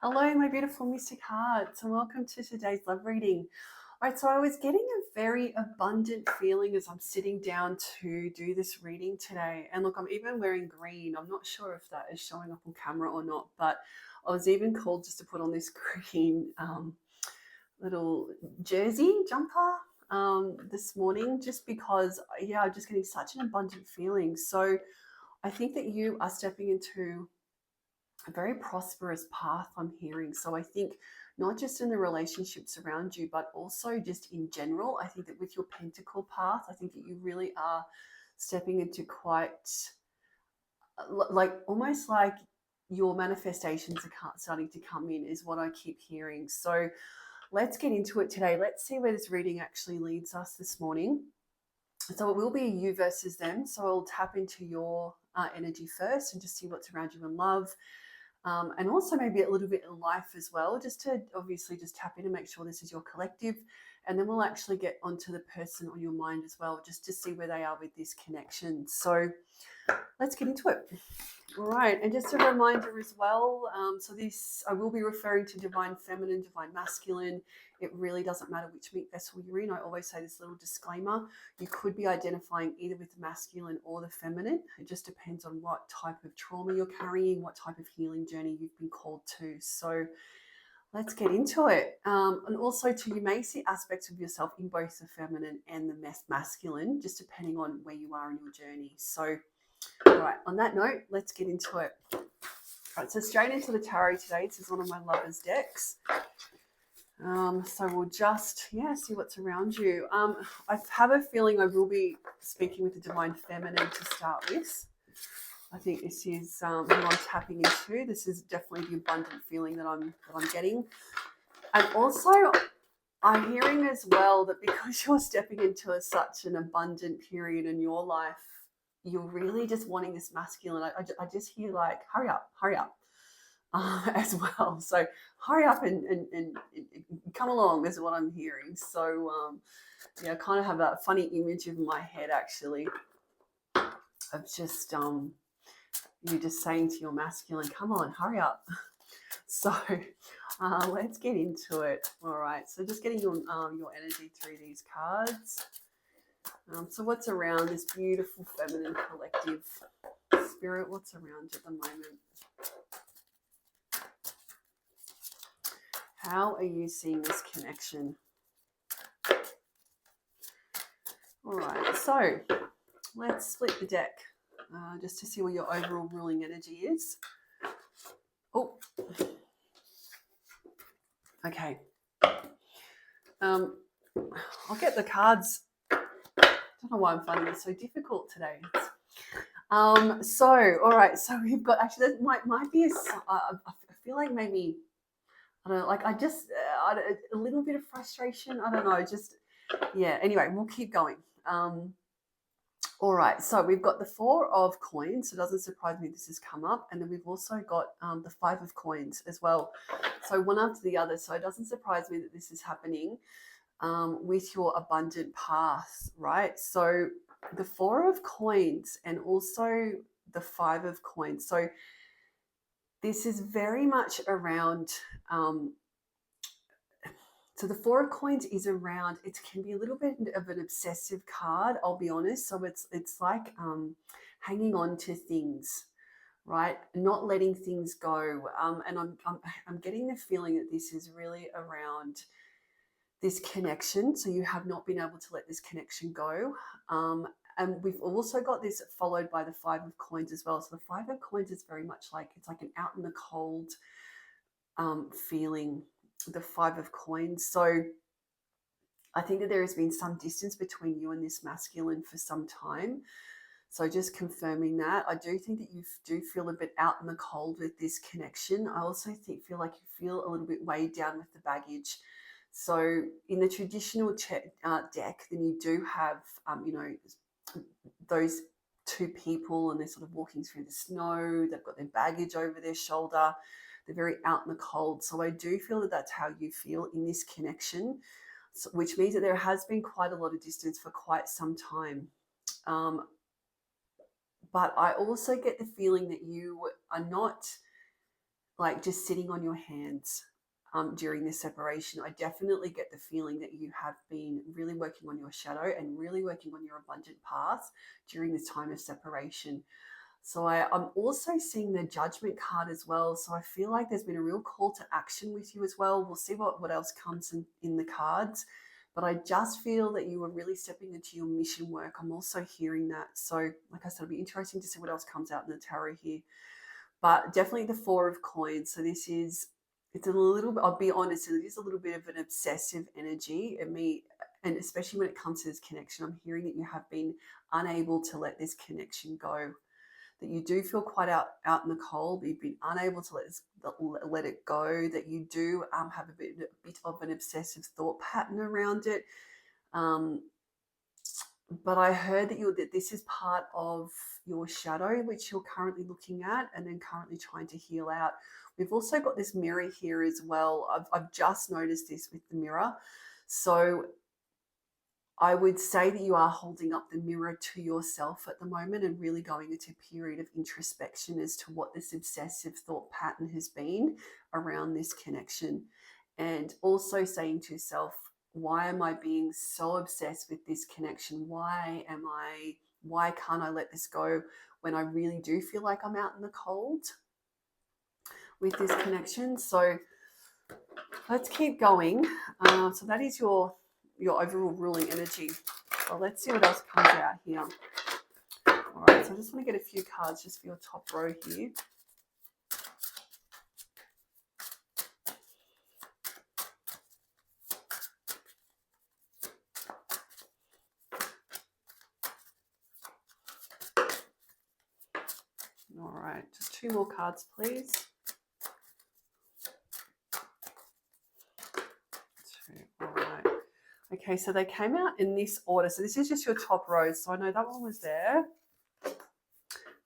Hello, my beautiful mystic hearts, and welcome to today's love reading. All right, so I was getting a very abundant feeling as I'm sitting down to do this reading today. And look, I'm even wearing green. I'm not sure if that is showing up on camera or not, but I was even called just to put on this green little jersey jumper this morning, just because, yeah, I'm just getting such an abundant feeling. So I think that you are stepping into a very prosperous path, I'm hearing. So I think not just in the relationships around you, but also just in general. I think that with your pentacle path, I think that you really are stepping into quite like almost like your manifestations are starting to come in, is what I keep hearing. So let's get into it today. Let's see where this reading actually leads us this morning. So it will be you versus them. So I'll tap into your energy first and just see what's around you in love, and also maybe a little bit in life as well, just to obviously just tap in and make sure this is your collective. And then we'll actually get onto the person on your mind as well, just to see where they are with this connection. So let's get into it. All right, and just a reminder as well, so this, I will be referring to divine feminine, divine masculine. It really doesn't matter which meat vessel you're in. I always say this little disclaimer. You could be identifying either with the masculine or the feminine. It just depends on what type of trauma you're carrying, what type of healing journey you've been called to. So let's get into it. And also, too, you may see aspects of yourself in both the feminine and the masculine, just depending on where you are in your journey. So all right, on that note, let's get into it. All right, so straight into the tarot today. This is one of my lovers' decks. So we'll just, see what's around you. I have a feeling I will be speaking with the divine feminine to start with. I think this is who I'm tapping into. This is definitely the abundant feeling that I'm getting. And also, I'm hearing as well that because you're stepping into such an abundant period in your life, you're really just wanting this masculine. I just hear like, hurry up, as well. So hurry up and come along is what I'm hearing. So I kind of have a funny image in my head actually of just you just saying to your masculine, come on, hurry up. So let's get into it. All right, so just getting your energy through these cards. So what's around this beautiful feminine collective spirit? What's around at the moment? How are you seeing this connection? All right, so let's split the deck just to see what your overall ruling energy is. Oh, okay. I'll get the cards. I don't know why I'm finding it so difficult today. So, all right, so we've got, actually, that might be I feel like maybe, I don't know, like I just, a little bit of frustration. I don't know, just, anyway, we'll keep going. All right, so we've got the 4 of coins, so it doesn't surprise me this has come up. And then we've also got the 5 of coins as well. So one after the other, so it doesn't surprise me that this is happening with your abundant path, right? So the 4 of coins and also the 5 of coins. So this is very much around, so the 4 of coins is around, it can be a little bit of an obsessive card, I'll be honest. So it's like hanging on to things, right? Not letting things go. And I'm getting the feeling that this is really around this connection. So you have not been able to let this connection go. And we've also got this followed by the 5 of coins as well. So the 5 of coins is very much like, it's like an out in the cold feeling, the 5 of coins. So I think that there has been some distance between you and this masculine for some time. So just confirming that. I do think that you do feel a bit out in the cold with this connection. I also feel like you feel a little bit weighed down with the baggage. So in the traditional deck, then you do have, those 2 people, and they're sort of walking through the snow. They've got their baggage over their shoulder. They're very out in the cold. So I do feel that that's how you feel in this connection, so, which means that there has been quite a lot of distance for quite some time. But I also get the feeling that you are not like just sitting on your hands during this separation. I definitely get the feeling that you have been really working on your shadow and really working on your abundant path during this time of separation. So I'm also seeing the judgment card as well. So I feel like there's been a real call to action with you as well. We'll see what else comes in the cards. But I just feel that you are really stepping into your mission work. I'm also hearing that. So like I said, it'll be interesting to see what else comes out in the tarot here. But definitely the Four of Coins. So this is, it's a little bit, I'll be honest, it is a little bit of an obsessive energy. And especially when it comes to this connection, I'm hearing that you have been unable to let this connection go, that you do feel quite out in the cold, but you've been unable to let it go, that you do have a bit of an obsessive thought pattern around it. But I heard that this is part of your shadow, which you're currently looking at and then currently trying to heal out. We've also got this mirror here as well. I've just noticed this with the mirror. So I would say that you are holding up the mirror to yourself at the moment and really going into a period of introspection as to what this obsessive thought pattern has been around this connection. And also saying to yourself, why am I being so obsessed with this connection? Why can't I let this go when I really do feel like I'm out in the cold with this connection? So let's keep going. So that is your overall ruling energy. Well, let's see what else comes out here. All right, so I just want to get a few cards just for your top row here. All right, just two more cards, please. All right. Okay, so they came out in this order. So this is just your top row. So I know that one was there.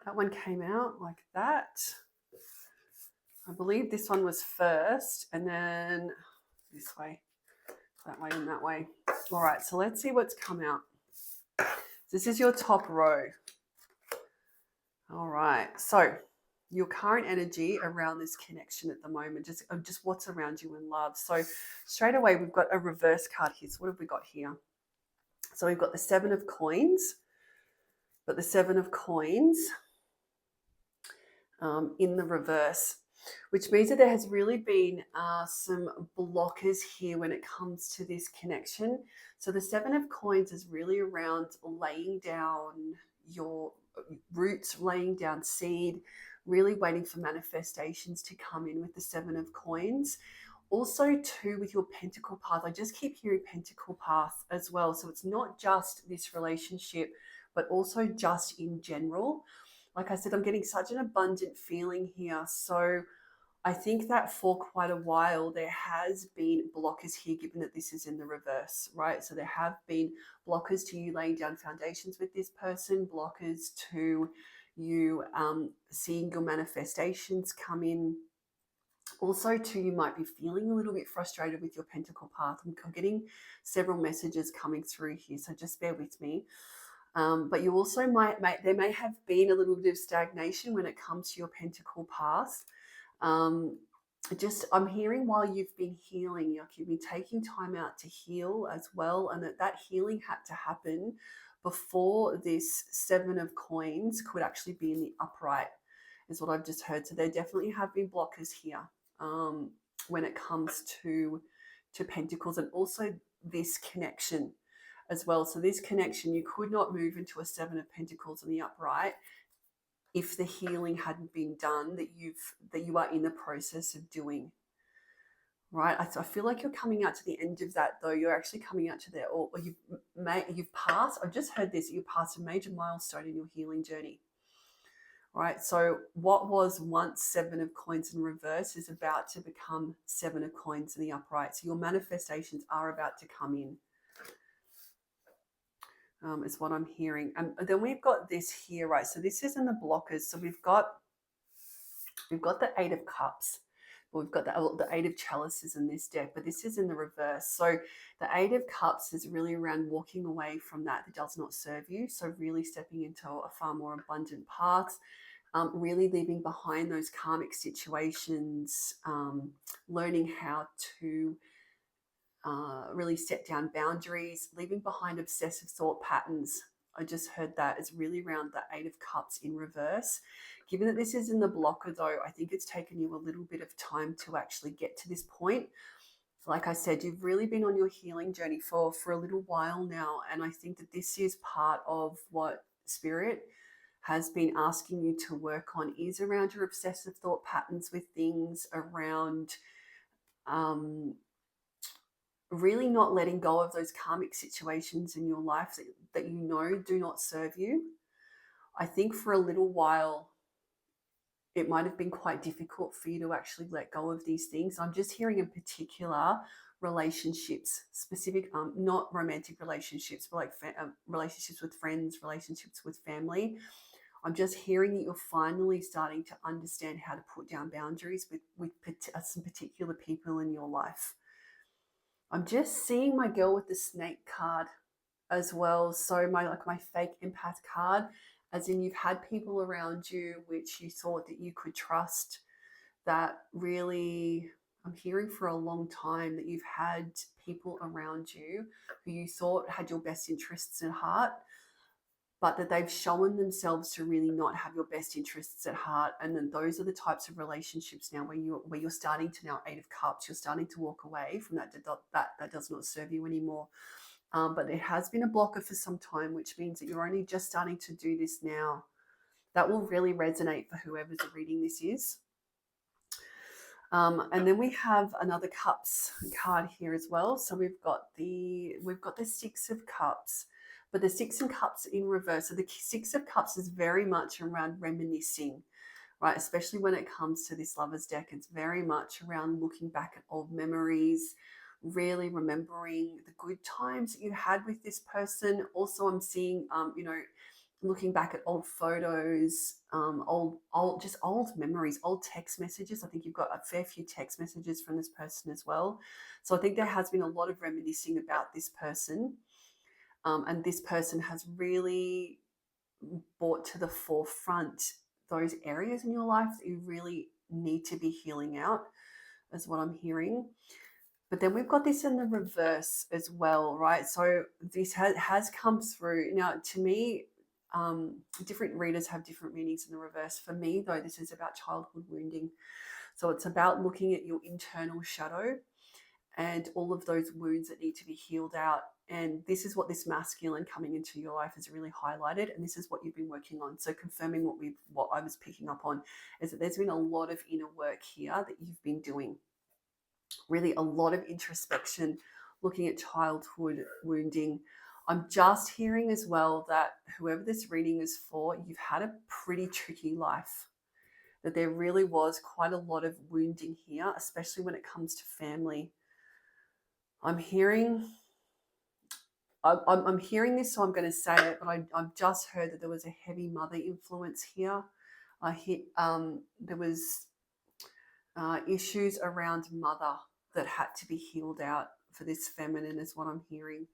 That one came out like that. I believe this one was first, and then this way, that way, and that way. All right, so let's see what's come out. This is your top row. All right, so your current energy around this connection at the moment, just what's around you in love. So straight away, we've got a reverse card here. So what have we got here? So we've got the Seven of Coins, but the Seven of Coins in the reverse, which means that there has really been some blockers here when it comes to this connection. So the Seven of Coins is really around laying down your roots, laying down seed, really waiting for manifestations to come in with the Seven of Coins. Also, too, with your Pentacle path, I just keep hearing Pentacle path as well. So it's not just this relationship, but also just in general. Like I said, I'm getting such an abundant feeling here. So I think that for quite a while, there has been blockers here, given that this is in the reverse, right? So there have been blockers to you laying down foundations with this person, blockers to you seeing your manifestations come in. Also, too, you might be feeling a little bit frustrated with your Pentacle path. I'm getting several messages coming through here, so just bear with me. But you also there may have been a little bit of stagnation when it comes to your Pentacle path. I'm hearing while you've been healing, you've been taking time out to heal as well, and that healing had to happen before this Seven of Coins could actually be in the upright, is what I've just heard. So there definitely have been blockers here when it comes to Pentacles, and also this connection as well. So this connection, you could not move into a Seven of Pentacles in the upright if the healing hadn't been done that you are in the process of doing. Right, I feel like you're coming out to the end of that, though. You're actually coming out to there, or you've passed. I've just heard this. You passed a major milestone in your healing journey. Right, so what was once Seven of Coins in reverse is about to become Seven of Coins in the upright. So your manifestations are about to come in. Is what I'm hearing. And then we've got this here, right? So this is in the blockers. So we've got the Eight of Cups. We've got the Eight of Chalices in this deck, but this is in the reverse. So the Eight of Cups is really around walking away from that does not serve you. So really stepping into a far more abundant path. really leaving behind those karmic situations, learning how to really set down boundaries, leaving behind obsessive thought patterns. I just heard that is really around the Eight of Cups in reverse. Given that this is in the blocker, though, I think it's taken you a little bit of time to actually get to this point. Like I said, you've really been on your healing journey for a little while now. And I think that this is part of what Spirit has been asking you to work on, is around your obsessive thought patterns with things, around um, really not letting go of those karmic situations in your life that you know do not serve you. I think for a little while, it might have been quite difficult for you to actually let go of these things. I'm just hearing in particular relationships, specific, not romantic relationships, but like relationships with friends, relationships with family. I'm just hearing that you're finally starting to understand how to put down boundaries with some particular people in your life. I'm just seeing my girl with the snake card as well. So my fake empath card, as in you've had people around you which you thought that you could trust, that really, I'm hearing for a long time that you've had people around you who you thought had your best interests at heart, but that they've shown themselves to really not have your best interests at heart. And then those are the types of relationships now where you're starting to, now Eight of Cups, you're starting to walk away from that does not serve you anymore. But it has been a blocker for some time, which means that you're only just starting to do this now. That will really resonate for whoever's reading this is. And then we have another Cups card here as well. So we've got the Six of Cups, but the Six of Cups in reverse. So the Six of Cups is very much around reminiscing, right? Especially when it comes to this Lovers deck, it's very much around looking back at old memories, really remembering the good times that you had with this person. Also, I'm seeing, looking back at old photos, old memories, old text messages. I think you've got a fair few text messages from this person as well. So I think there has been a lot of reminiscing about this person. And this person has really brought to the forefront those areas in your life that you really need to be healing out, is what I'm hearing. But then we've got this in the reverse as well, right? So this has come through. Now, to me, different readers have different meanings in the reverse. For me, though, this is about childhood wounding. So it's about looking at your internal shadow and all of those wounds that need to be healed out. And this is what this masculine coming into your life has really highlighted. And this is what you've been working on. So confirming what I was picking up on is that there's been a lot of inner work here that you've been doing. Really a lot of introspection, looking at childhood wounding. I'm just hearing as well that whoever this reading is for, you've had a pretty tricky life, that there really was quite a lot of wounding here, especially when it comes to family. I'm hearing this, so I'm going to say it, but I've just heard that there was a heavy mother influence here. There was issues around mother that had to be healed out for this feminine, is what I'm hearing.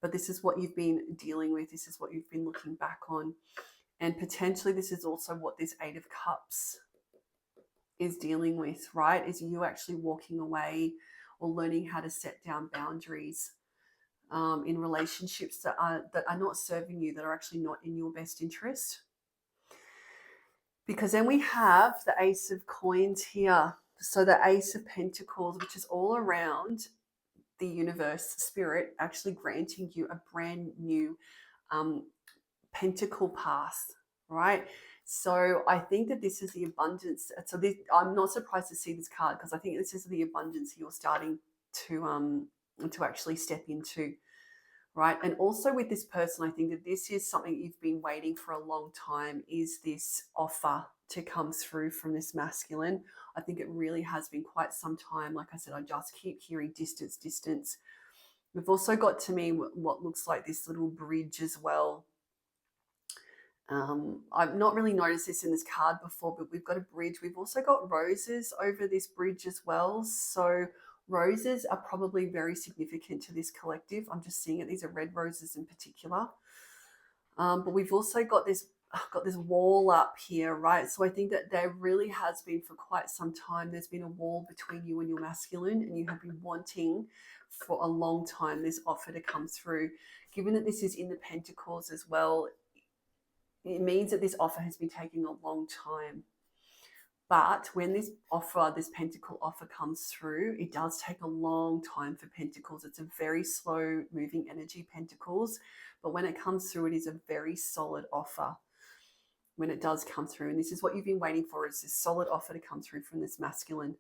But this is what you've been dealing with. This is what you've been looking back on. And potentially this is also what this Eight of Cups is dealing with, right? Is you actually walking away or learning how to set down boundaries in relationships that are not serving you, that are actually not in your best interest. Because then we have the Ace of Coins here. So the Ace of Pentacles, which is all around the universe, spirit actually granting you a brand new pentacle path, right? So I think that this is the abundance. So I'm not surprised to see this card, because I think this is the abundance you're starting to actually step into, right? And also with this person, I think that this is something you've been waiting for a long time, is this offer to come through from this masculine. I think it really has been quite some time. Like I said, I just keep hearing distance. We've also got, to me, what looks like this little bridge as well. I've not really noticed this in this card before, but we've got a bridge. We've also got roses over this bridge as well. So roses are probably very significant to this collective. I'm just seeing it. These are red roses in particular. But we've also got this I've got this wall up here, right? So I think that there really has been for quite some time, there's been a wall between you and your masculine, and you have been wanting for a long time this offer to come through. Given that this is in the Pentacles as well, it means that this offer has been taking a long time. But when this offer, this pentacle offer comes through, it does take a long time for pentacles. It's a very slow moving energy, pentacles. But when it comes through, it is a very solid offer when it does come through. And this is what you've been waiting for, is this solid offer to come through from this masculine.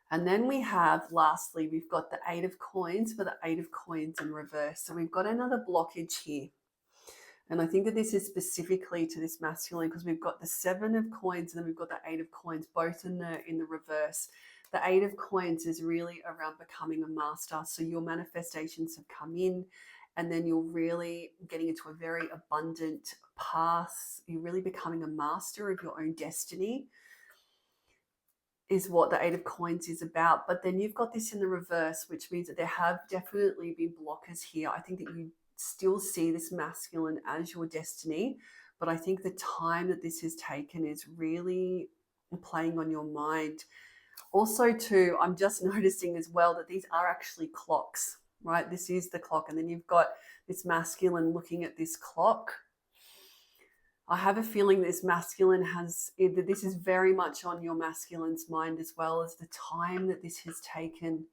And then we have, lastly, we've got the 8 of coins, but the 8 of coins in reverse. So we've got another blockage here. And I think that this is specifically to this masculine, because we've got the 7 of coins and then we've got the 8 of coins, both in the reverse. The 8 of coins is really around becoming a master. So your manifestations have come in, and then you're really getting into a very abundant path. You're really becoming a master of your own destiny, is what the 8 of coins is about. But then you've got this in the reverse, which means that there have definitely been blockers here. I think that you still see this masculine as your destiny, but I think the time that this has taken is really playing on your mind. Also too, I'm just noticing as well that these are actually clocks, right? This is the clock, and then you've got this masculine looking at this clock. I have a feeling this masculine has, this is very much on your masculine's mind, as well as the time that this has taken,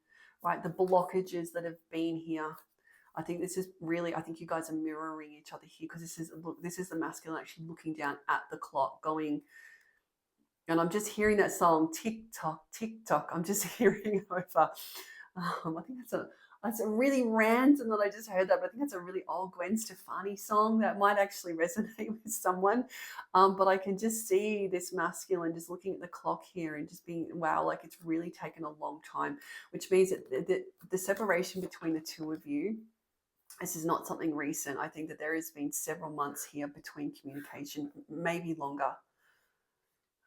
right? The blockages that have been here. I think this is really, I think you guys are mirroring each other here, because this is the masculine actually looking down at the clock going, and I'm just hearing that song, tick tock, tick tock. I'm just hearing over. I think that's a really random that I just heard that, but I think it's a really old Gwen Stefani song that might actually resonate with someone. But I can just see this masculine just looking at the clock here and just being, wow, like it's really taken a long time, which means that the separation between the two of you, this is not something recent. I think that there has been several months here between communication, maybe longer.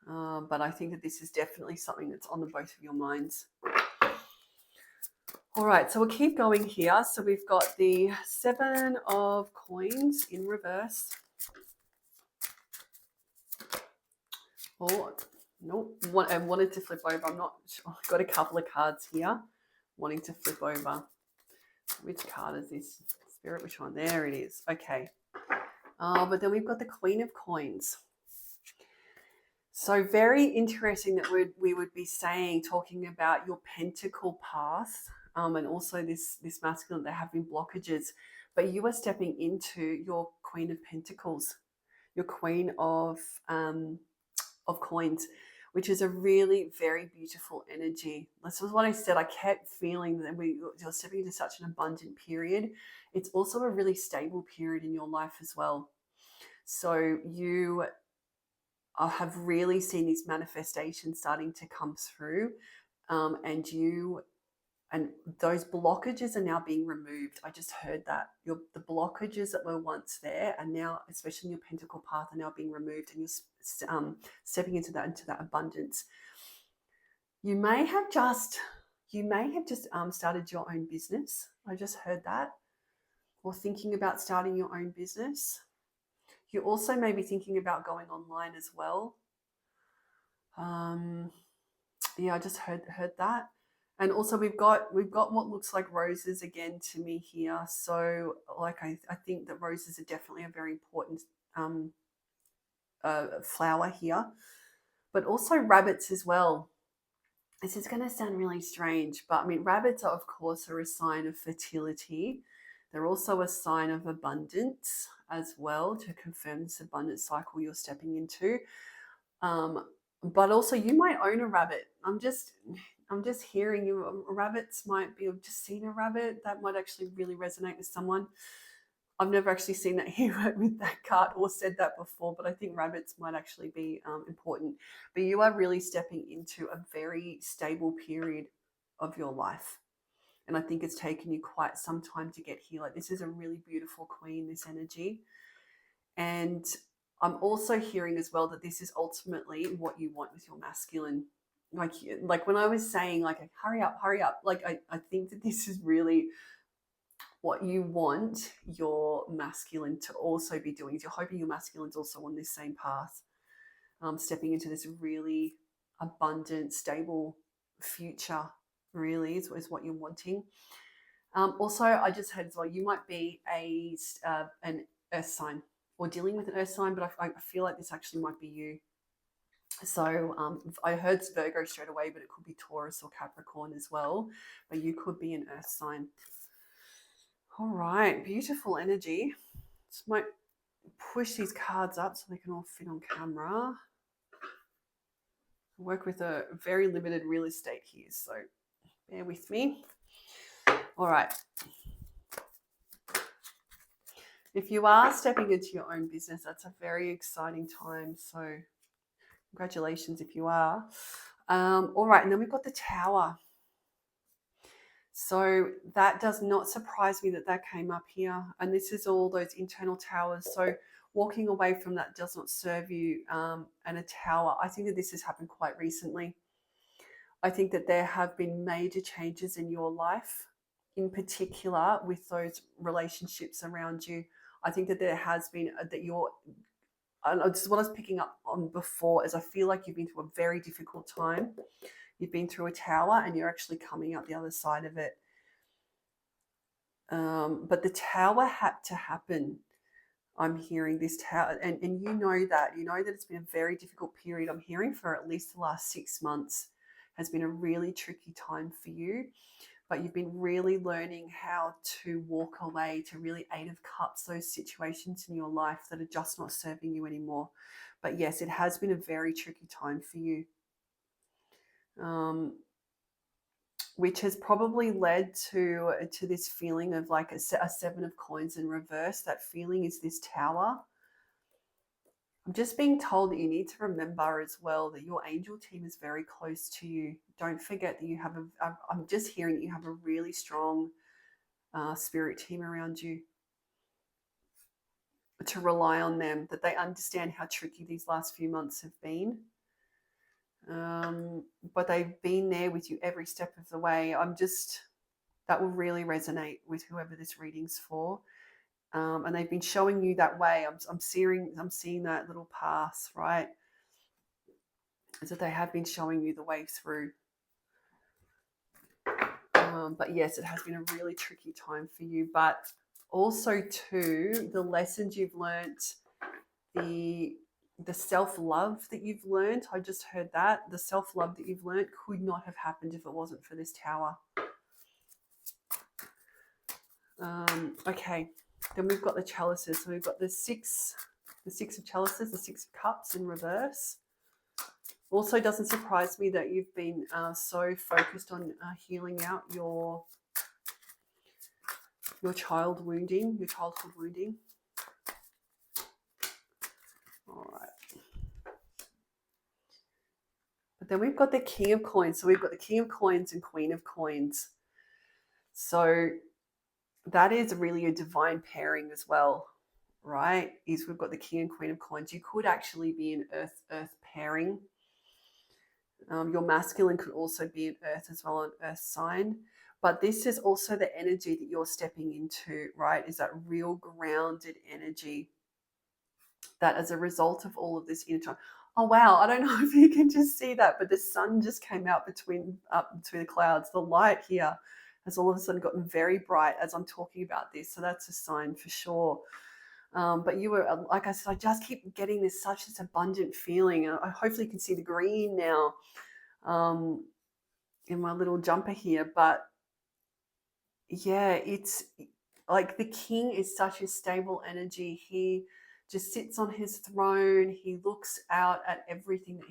But I think that this is definitely something that's on the both of your minds. All right, so we'll keep going here. So we've got the 7 of coins in reverse. Oh, nope. I wanted to flip over. I'm not sure. I've got a couple of cards here wanting to flip over. Which card is this? Spirit, which one? There it is. Okay. But then we've got the Queen of Coins. So very interesting that we would be talking about your pentacle path, and also this masculine, there have been blockages, but you are stepping into your Queen of Pentacles, your Queen of Coins, which is a really very beautiful energy. This was what I said. I kept feeling that you're stepping into such an abundant period. It's also a really stable period in your life as well. So you have really seen these manifestations starting to come through, and those blockages are now being removed. I just heard that the blockages that were once there are now, especially in your pentacle path, are now being removed, and you're stepping into that abundance. You may have just started your own business. I just heard that, or thinking about starting your own business. You also may be thinking about going online as well. Yeah, I just heard that. And also we've got what looks like roses again to me here. So like I think that roses are definitely a very important flower here. But also rabbits as well. This is going to sound really strange, but I mean, rabbits are, of course, are a sign of fertility. They're also a sign of abundance as well, to confirm this abundant cycle you're stepping into. But also you might own a rabbit. I'm just hearing you. Rabbits might be, I've just seen a rabbit. That might actually really resonate with someone. I've never actually seen that here with that card or said that before, but I think rabbits might actually be important. But you are really stepping into a very stable period of your life. And I think it's taken you quite some time to get here. Like, this is a really beautiful queen, this energy. And I'm also hearing as well that this is ultimately what you want with your masculine. Like when I was saying, like, hurry up, like, I think that this is really what you want your masculine to also be doing is you're hoping your masculine's also on this same path, stepping into this really abundant, stable future, really is what you're wanting. Also, I just had as well, you might be an earth sign or dealing with an earth sign, but I feel like this actually might be you. So I heard Virgo straight away, but it could be Taurus or Capricorn as well. But you could be an earth sign. All right, beautiful energy. Just might push these cards up so they can all fit on camera. I work with a very limited real estate here, so bear with me. All right. If you are stepping into your own business, that's a very exciting time. So congratulations if you are. All right, and then we've got the Tower. So that does not surprise me that came up here. And this is all those internal towers. So walking away from that does not serve you, and a tower. I think that this has happened quite recently. I think that there have been major changes in your life, in particular with those relationships around you. I think that there has been this is what I was picking up on before, is I feel like you've been through a very difficult time. You've been through a tower and you're actually coming out the other side of it. But the tower had to happen. I'm hearing this tower, and you know that it's been a very difficult period. I'm hearing for at least the last 6 months has been a really tricky time for you, but you've been really learning how to walk away to really 8 of Cups, those situations in your life that are just not serving you anymore. But yes, it has been a very tricky time for you, which has probably led to this feeling of like a 7 of Coins in reverse. That feeling is this Tower. I'm just being told that you need to remember as well that your angel team is very close to you. Don't forget that you have I'm just hearing that you have a really strong spirit team around you, to rely on them, that they understand how tricky these last few months have been. But they've been there with you every step of the way. That will really resonate with whoever this reading's for. And they've been showing you that way. I'm seeing that little path, right? Is that they have been showing you the way through. But yes, it has been a really tricky time for you. But also too, the lessons you've learnt, the self-love that you've learnt, I just heard that. The self-love that you've learnt could not have happened if it wasn't for this Tower. Okay. Then we've got the chalices. So we've got the six of chalices, the 6 of Cups in reverse. Also doesn't surprise me that you've been so focused on healing out your childhood wounding. All right. But then we've got the King of Coins. So we've got the King of Coins and Queen of Coins. So that is really a divine pairing as well, right? We've got the King and Queen of Coins. You could actually be an earth pairing. Your masculine could also be an earth as well, an earth sign. But this is also the energy that you're stepping into, right? Is that real grounded energy that as a result of all of this inner child. Oh, wow. I don't know if you can just see that, but the sun just came out between the clouds. The light here has all of a sudden gotten very bright as I'm talking about this. So that's a sign for sure. But you were, like I said, I just keep getting this abundant feeling. And hopefully you can see the green now in my little jumper here. But yeah, it's like the king is such a stable energy. He just sits on his throne. He looks out at everything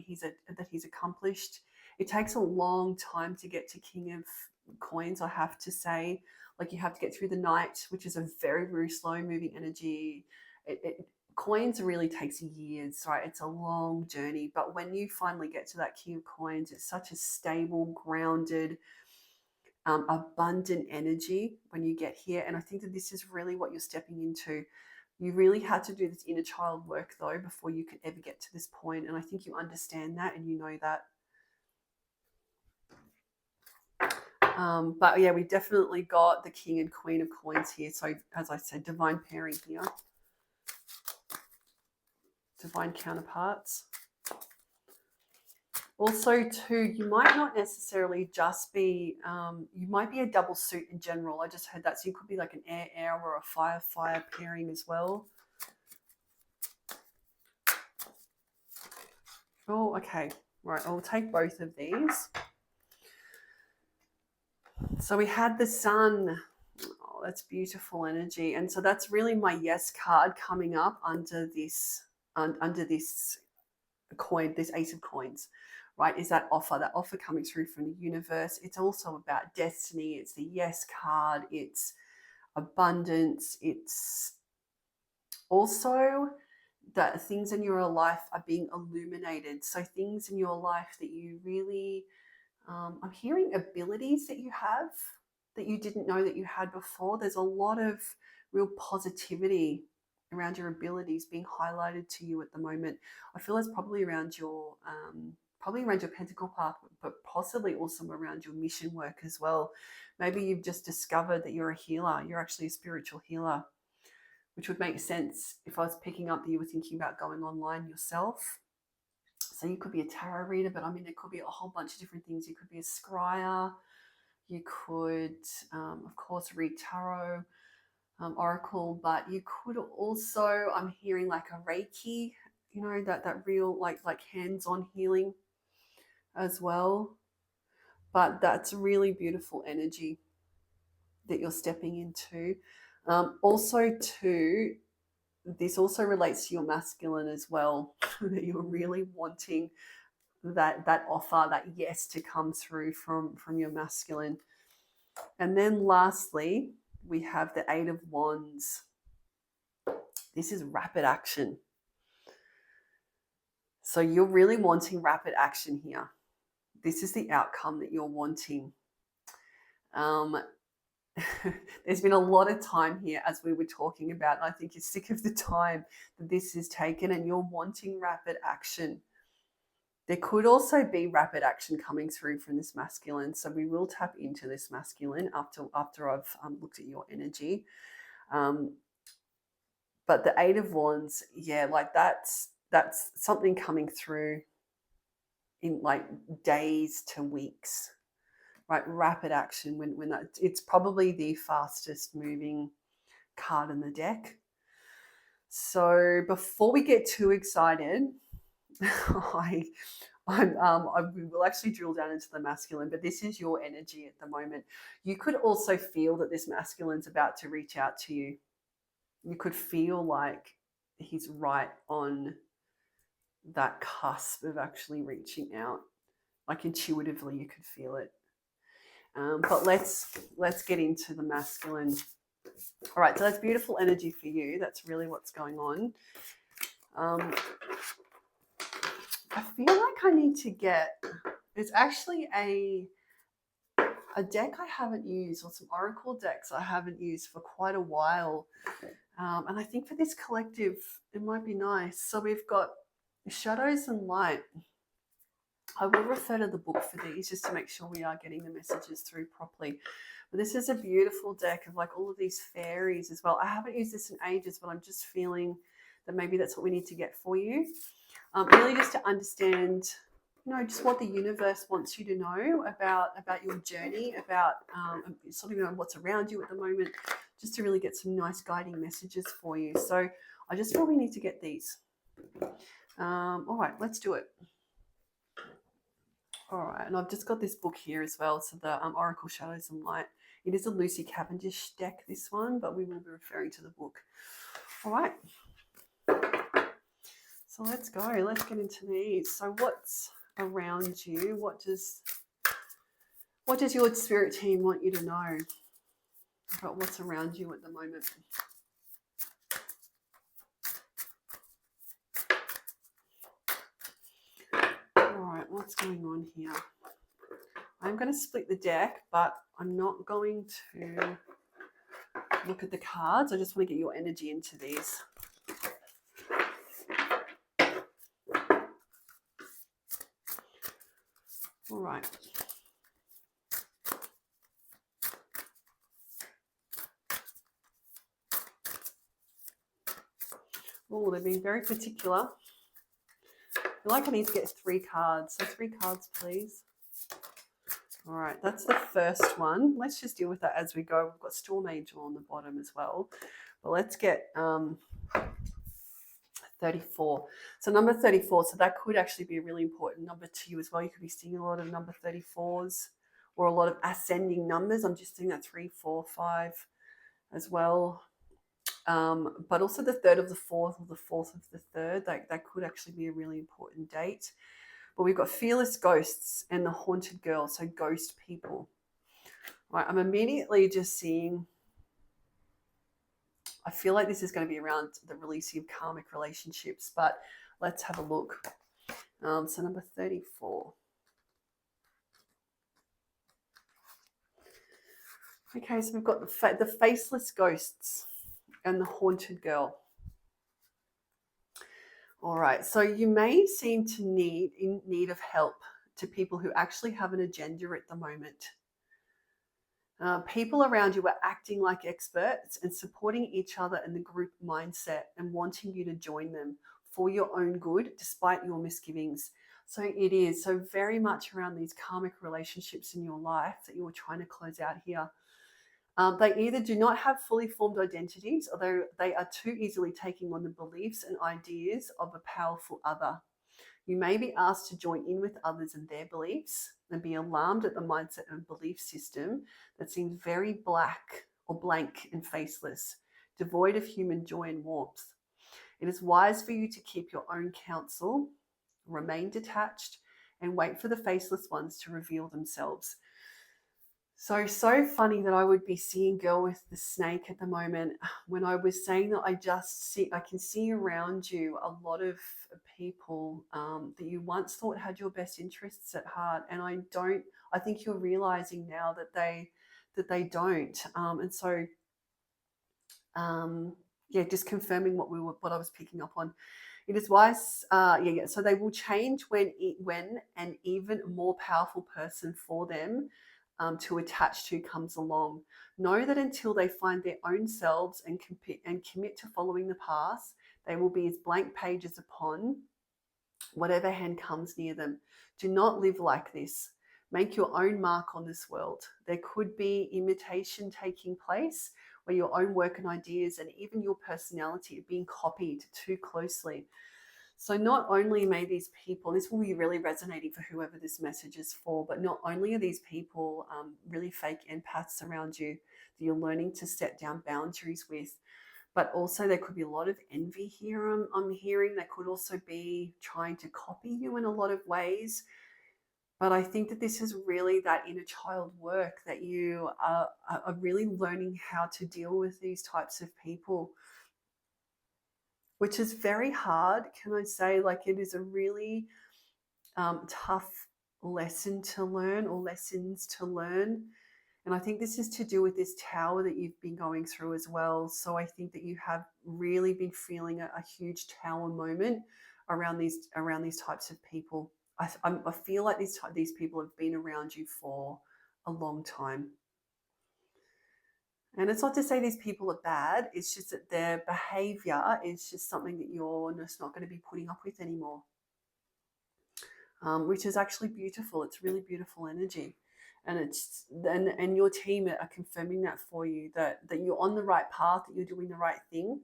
that he's accomplished. It takes a long time to get to King of Coins, I have to say. Like, you have to get through the night, which is a very, very slow moving energy. Coins really takes years, right? It's a long journey. But when you finally get to that King of Coins, it's such a stable, grounded, abundant energy when you get here. And I think that this is really what you're stepping into. You really had to do this inner child work, though, before you could ever get to this point. And I think you understand that and you know that. But yeah, we definitely got the King and Queen of Coins here. So as I said, divine pairing here. Divine counterparts. Also, too, you might not necessarily just be, you might be a double suit in general. I just heard that. So you could be like an air or a fire pairing as well. Oh, okay. Right, I'll take both of these. So we had the sun. Oh, that's beautiful energy. And so that's really my yes card coming up under this coin, this Ace of Coins, right? Is that offer coming through from the universe. It's also about destiny. It's the yes card. It's abundance. It's also that things in your life are being illuminated. So things in your life that you really, I'm hearing abilities that you have that you didn't know that you had before. There's a lot of real positivity around your abilities being highlighted to you at the moment. I feel it's probably around your pentacle path, but possibly also around your mission work as well. Maybe you've just discovered that you're a healer. You're actually a spiritual healer, which would make sense if I was picking up that you were thinking about going online yourself. So you could be a tarot reader, but I mean, there could be a whole bunch of different things. You could be a scryer. You could, of course, read tarot, oracle, but you could also, I'm hearing like a Reiki, you know, that real like hands-on healing as well. But that's really beautiful energy that you're stepping into. Also, too, this also relates to your masculine as well, that you're really wanting that offer, that yes to come through from your masculine. And then lastly, we have the Eight of Wands. This is rapid action. So you're really wanting rapid action here. This is the outcome that you're wanting. There's been a lot of time here, as we were talking about, and I think you're sick of the time that this is taken and you're wanting rapid action. There could also be rapid action coming through from this masculine. So we will tap into this masculine after I've looked at your energy. But the Eight of Wands, yeah, like that's something coming through in like days to weeks, right? Rapid action when that, it's probably the fastest moving card in the deck. So before we get too excited, we will actually drill down into the masculine, but this is your energy at the moment. You could also feel that this masculine's about to reach out to you. You could feel like he's right on that cusp of actually reaching out. Like intuitively, you could feel it. But let's get into the masculine. All right, so that's beautiful energy for you. That's really what's going on. I feel like I need to get, there's actually a deck I haven't used, or some oracle decks I haven't used for quite a while. And I think for this collective, it might be nice. So we've got Shadows and Light. I will refer to the book for these just to make sure we are getting the messages through properly. But this is a beautiful deck of like all of these fairies as well. I haven't used this in ages, but I'm just feeling that maybe that's what we need to get for you. Really just to understand, you know, just what the universe wants you to know about your journey, about sort of, you know, what's around you at the moment, just to really get some nice guiding messages for you. So I just feel we need to get these. All right, let's do it. All right, and I've just got this book here as well. So the Oracle Shadows and Light. It is a Lucy Cavendish deck, this one, but we will be referring to the book. All right. So let's go. Let's get into these. So what's around you? What does your spirit team want you to know about what's around you at the moment? All right, what's going on here? I'm going to split the deck, but I'm not going to look at the cards. I just want to get your energy into these. All right. Oh, they're being very particular. I feel like I need to get 3 cards. So 3 cards, please. All right, that's the first one. Let's just deal with that as we go. We've got Storm Angel on the bottom as well. But let's get 34. So number 34. So that could actually be a really important number to you as well. You could be seeing a lot of number 34s or a lot of ascending numbers. I'm just seeing that 3, 4, 5 as well. But also the 3rd of the 4th or the 4th of the 3rd. That could actually be a really important date. But we've got Fearless Ghosts and the Haunted Girl, so ghost people. Right, I'm immediately just seeing, I feel like this is going to be around the releasing of karmic relationships, but let's have a look. So number 34. Okay, so we've got the Faceless Ghosts and the Haunted Girl. All right, so you may seem to in need of help to people who actually have an agenda at the moment. People around you are acting like experts and supporting each other in the group mindset and wanting you to join them for your own good, despite your misgivings. So it is so very much around these karmic relationships in your life that you're trying to close out here. They either do not have fully formed identities, or they are too easily taking on the beliefs and ideas of a powerful other. You may be asked to join in with others and their beliefs and be alarmed at the mindset and belief system that seems very black or blank and faceless, devoid of human joy and warmth. It is wise for you to keep your own counsel, remain detached, and wait for the faceless ones to reveal themselves. So funny that I would be seeing Girl with the Snake at the moment when I was saying that I can see around you a lot of people that you once thought had your best interests at heart. And I think you're realizing now that they don't. Just confirming what I was picking up on. It is wise, so they will change when an even more powerful person for them to attach to comes along. Know that until they find their own selves and commit to following the path, they will be as blank pages upon whatever hand comes near them. Do not live like this. Make your own mark on this world. There could be imitation taking place where your own work and ideas and even your personality are being copied too closely. So not only may these people, this will be really resonating for whoever this message is for, but not only are these people really fake empaths around you that you're learning to set down boundaries with, but also there could be a lot of envy here I'm hearing. That could also be trying to copy you in a lot of ways. But I think that this is really that inner child work that you are really learning how to deal with these types of people, which is very hard, can I say? Like, it is a really tough lesson to learn, or lessons to learn. And I think this is to do with this tower that you've been going through as well. So I think that you have really been feeling a huge tower moment around these types of people. I feel like these people have been around you for a long time. And it's not to say these people are bad, it's just that their behavior is just something that you're just not going to be putting up with anymore, which is actually beautiful. It's really beautiful energy. And your team are confirming that for you, that you're on the right path, that you're doing the right thing,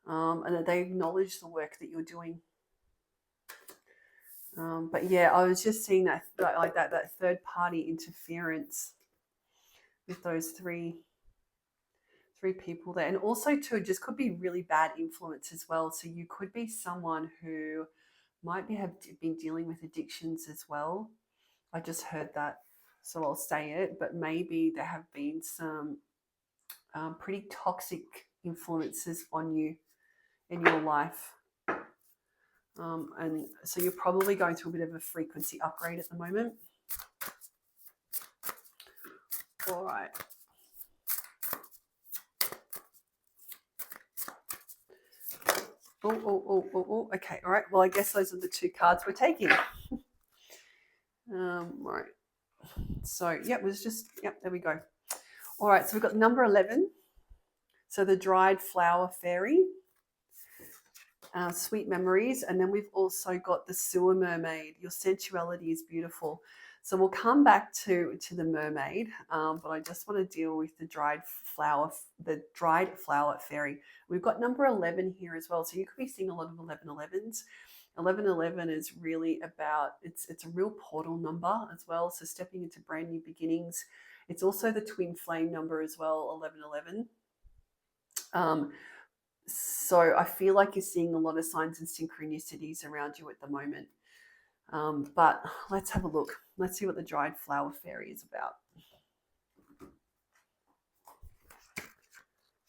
and that they acknowledge the work that you're doing. But yeah, I was just seeing that third party interference with those three people there. And also too, it just could be really bad influence as well. So you could be someone who might have been dealing with addictions as well. I just heard that, so I'll say it, but maybe there have been some pretty toxic influences on you in your life. And so you're probably going through a bit of a frequency upgrade at the moment. All right. Oh. Okay. All right. Well, I guess those are the 2 cards we're taking. Right. So, there we go. All right. So we've got number 11. So the dried flower fairy. Sweet Memories. And then we've also got the Sewer Mermaid. Your sensuality is beautiful. So we'll come back to the mermaid, but I just want to deal with the dried flower fairy. We've got number 11 here as well. So you could be seeing a lot of 1111s. 1111 is really about, it's a real portal number as well. So stepping into brand new beginnings. It's also the twin flame number as well, 1111. So I feel like you're seeing a lot of signs and synchronicities around you at the moment. But let's have a look. Let's see what the dried flower fairy is about.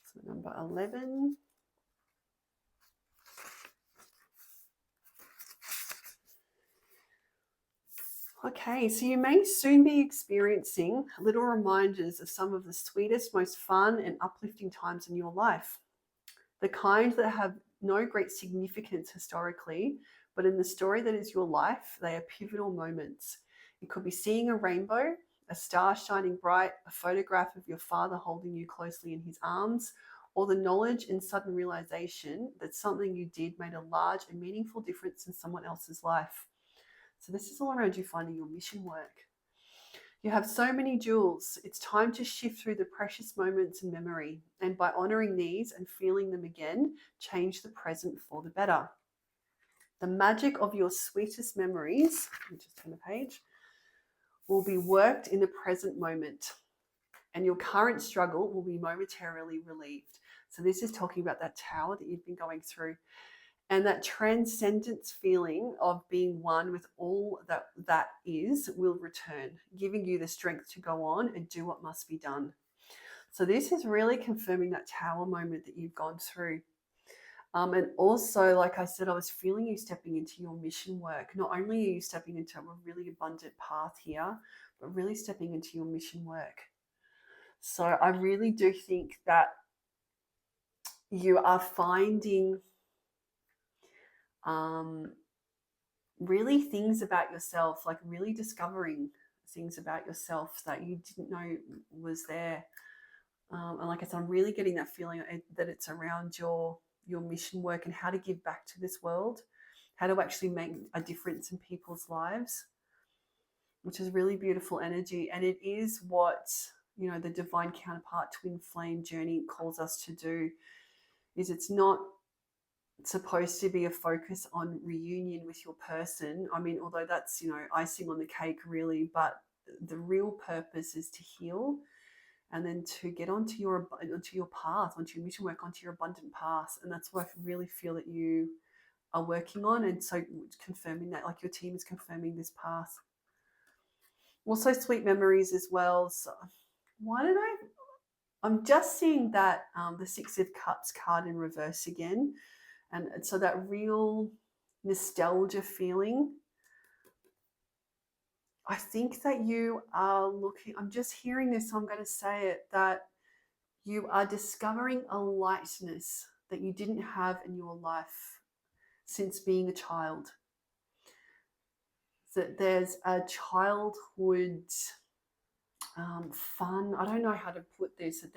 So number 11. Okay, so you may soon be experiencing little reminders of some of the sweetest, most fun and uplifting times in your life. The kind that have no great significance historically, but in the story that is your life, they are pivotal moments. It could be seeing a rainbow, a star shining bright, a photograph of your father holding you closely in his arms, or the knowledge and sudden realization that something you did made a large and meaningful difference in someone else's life. So this is all around you finding your mission work. You have so many jewels. It's time to shift through the precious moments in memory, and by honoring these and feeling them again, change the present for the better. The magic of your sweetest memories, let me just turn the page, will be worked in the present moment, and your current struggle will be momentarily relieved. So this is talking about that tower that you've been going through. And that transcendence feeling of being one with all that is will return, giving you the strength to go on and do what must be done. So this is really confirming that tower moment that you've gone through. And also, like I said, I was feeling you stepping into your mission work. Not only are you stepping into a really abundant path here, but really stepping into your mission work. So I really do think that you are finding really things about yourself, like really discovering things about yourself that you didn't know was there. And like I said, I'm really getting that feeling that it's around your mission work and how to give back to this world, how to actually make a difference in people's lives, which is really beautiful energy. And it is what, you know, the divine counterpart twin flame journey calls us to do. Is it's not supposed to be a focus on reunion with your person. I mean, although that's, you know, icing on the cake really, but the real purpose is to heal and then to get onto your path, onto your mission work, onto your abundant path. And that's what I really feel that you are working on. And so confirming that, like your team is confirming this path. Also sweet memories as well. So why did I'm just seeing that the Six of Cups card in reverse again. And so that real nostalgia feeling, I think that you are looking, I'm just hearing this, so I'm going to say it, that you are discovering a lightness that you didn't have in your life since being a child. That there's a childhood fun, I don't know how to put this, that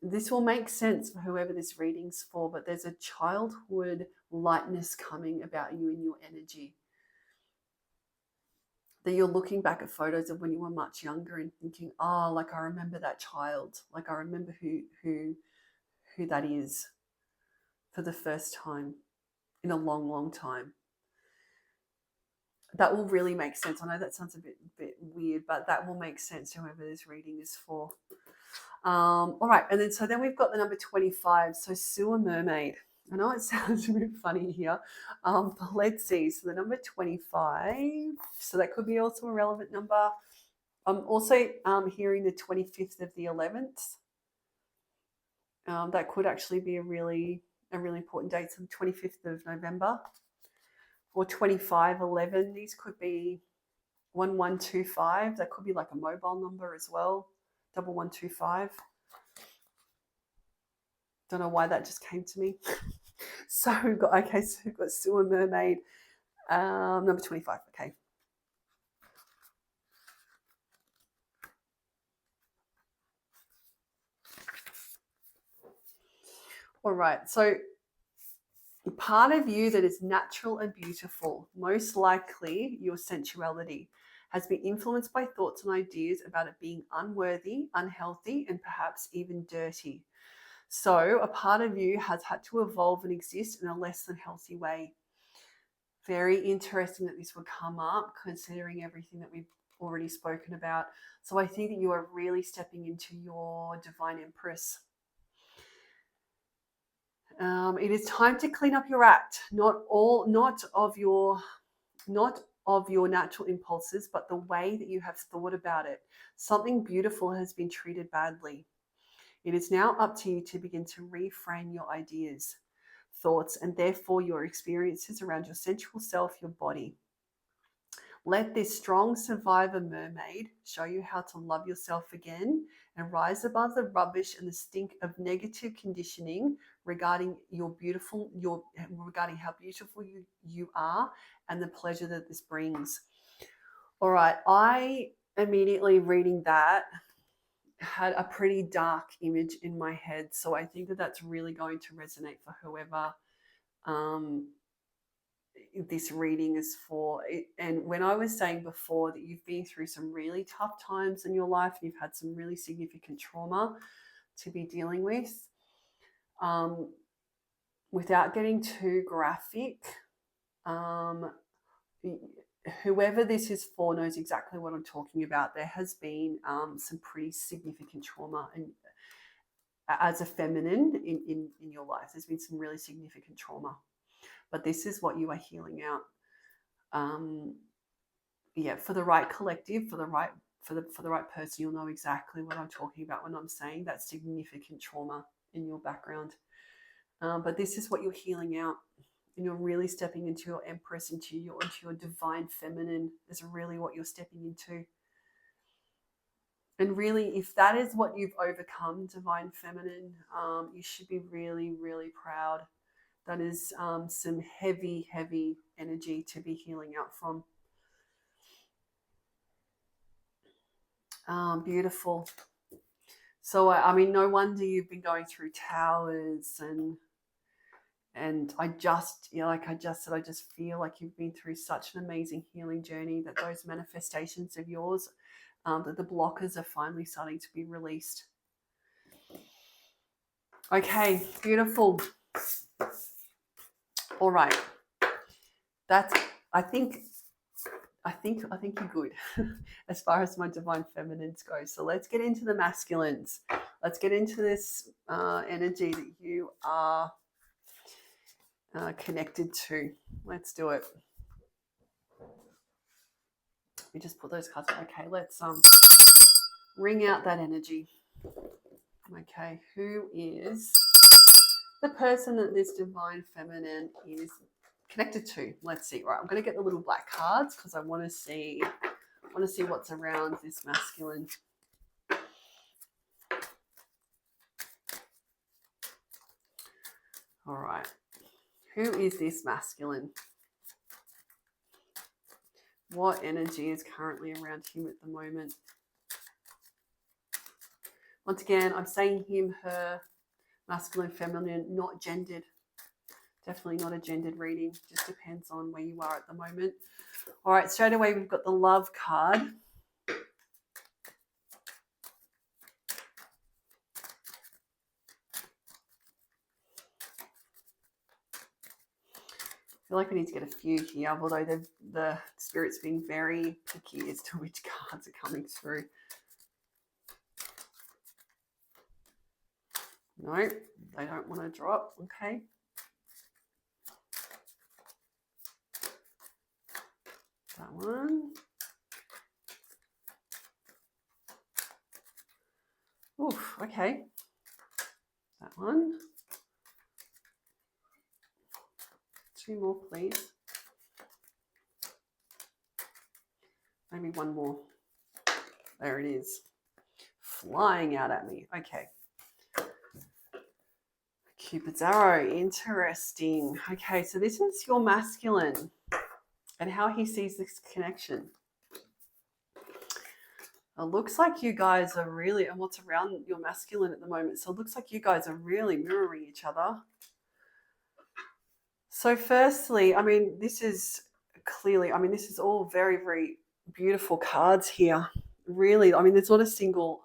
this will make sense for whoever this reading's for, but there's a childhood lightness coming about you in your energy. That you're looking back at photos of when you were much younger and thinking, oh, like I remember that child, like I remember who that is for the first time in a long, long time. That will really make sense. I know that sounds a bit weird, but that will make sense to whoever this reading is for. All right, and then we've got the number 25, so Sewer Mermaid. I know it sounds a bit funny here, but let's see. So the number 25, so that could be also a relevant number. I'm also hearing the 25th of the 11th. That could actually be a really important date, so the 25th of November. Or 2511, these could be 1125. That could be like a mobile number as well, 1125. Don't know why that just came to me. So we've got Sewer Mermaid, number 25. Okay. All right. So part of you that is natural and beautiful, most likely your sensuality, has been influenced by thoughts and ideas about it being unworthy, unhealthy, and perhaps even dirty. So a part of you has had to evolve and exist in a less than healthy way. Very interesting that this would come up, considering everything that we've already spoken about. So I think that you are really stepping into your divine empress. It is time to clean up your act, not of your natural impulses, but the way that you have thought about it. Something beautiful has been treated badly. It is now up to you to begin to reframe your ideas, thoughts, and therefore your experiences around your sensual self, your body. Let this strong survivor mermaid show you how to love yourself again and rise above the rubbish and the stink of negative conditioning regarding regarding how beautiful you are and the pleasure that this brings. All right, I immediately reading that had a pretty dark image in my head, so I think that that's really going to resonate for whoever this reading is for. And when I was saying before that you've been through some really tough times in your life, you've had some really significant trauma to be dealing with, without getting too graphic, whoever this is for knows exactly what I'm talking about. There has been some pretty significant trauma, and as a feminine in your life, there's been some really significant trauma. But this is what you are healing out. For the right collective, for the right person, you'll know exactly what I'm talking about when I'm saying that significant trauma in your background. But this is what you're healing out, and you're really stepping into your empress, into your divine feminine. Is really what you're stepping into. And really, if that is what you've overcome, divine feminine, you should be really, really proud. That is some heavy, heavy energy to be healing out from. Beautiful. So, I mean, no wonder you've been going through towers and I just said, I just feel like you've been through such an amazing healing journey, that those manifestations of yours, that the blockers are finally starting to be released. Okay, beautiful. All right. I think you're good as far as my divine feminines go. So let's get into the masculines. Let's get into this energy that you are connected to. Let's do it. We just put those cards. Okay, let's ring out that energy. Okay, who is the person that this divine feminine is connected to? Let's see. Right, I'm going to get the little black cards because I want to see what's around this masculine. All right. Who is this masculine? What energy is currently around him at the moment? Once again, I'm saying him, her, masculine, feminine, not gendered. Definitely not a gendered reading. Just depends on where you are at the moment. All right, straight away we've got the love card. I feel like we need to get a few here, although the Spirit's being very picky as to which cards are coming through. No, they don't want to drop. Okay. That one. Oof, okay. That one. Two more, please. Maybe one more. There it is. Flying out at me. Okay. Cupid's arrow. Interesting. Okay, so this is your masculine and how he sees this connection. It looks like you guys are really, and what's around your masculine at the moment, so it looks like you guys are really mirroring each other. So firstly, I mean, this is clearly, I mean, this is all very, very beautiful cards here. Really, I mean, there's not a single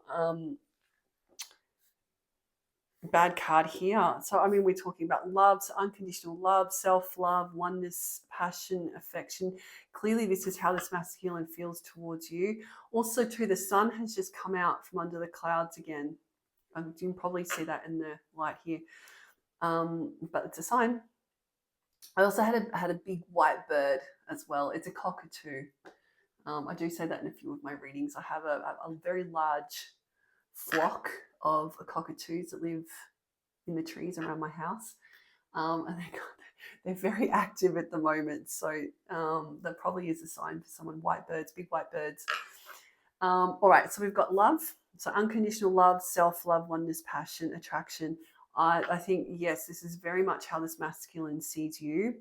bad card here. So, I mean, we're talking about love, so unconditional love, self-love, oneness, passion, affection. Clearly, this is how this masculine feels towards you. Also, too, the sun has just come out from under the clouds again. You can probably see that in the light here. But it's a sign. I also had a big white bird as well. It's a cockatoo. I do say that in a few of my readings. I have a very large flock of cockatoos that live in the trees around my house, and they're very active at the moment. So that probably is a sign for someone. White birds, big white birds. All right, so we've got love. So unconditional love, self-love, oneness, passion, attraction. I think, yes, this is very much how this masculine sees you.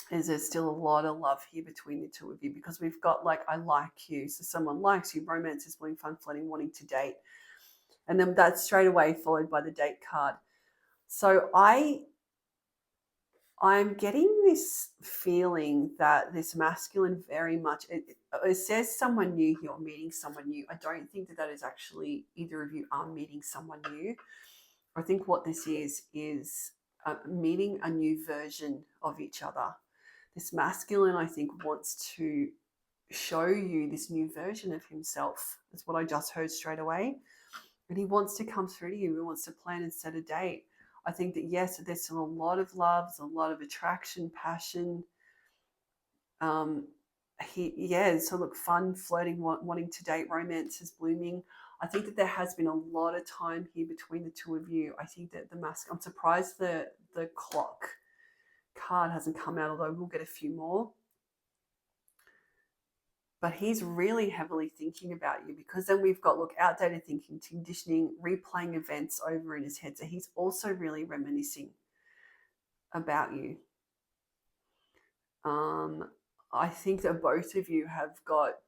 There's still a lot of love here between the two of you, because we've got like, I like you. So someone likes you, romance is wanting, fun, flirting, wanting to date. And then that's straight away followed by the date card. So I'm getting this feeling that this masculine very much, it says someone new here, or meeting someone new. I don't think that is actually either of you are meeting someone new. I think what this is meeting a new version of each other. This masculine, I think, wants to show you this new version of himself. That's what I just heard straight away. And he wants to come through to you. He wants to plan and set a date. I think that, yes, there's still a lot of love, there's a lot of attraction, passion. So look, fun, flirting, wanting to date, romance is blooming. I think that there has been a lot of time here between the two of you. I think that I'm surprised the clock card hasn't come out, although we'll get a few more. But he's really heavily thinking about you, because then we've got, look, outdated thinking, conditioning, replaying events over in his head. So he's also really reminiscing about you. I think that both of you have got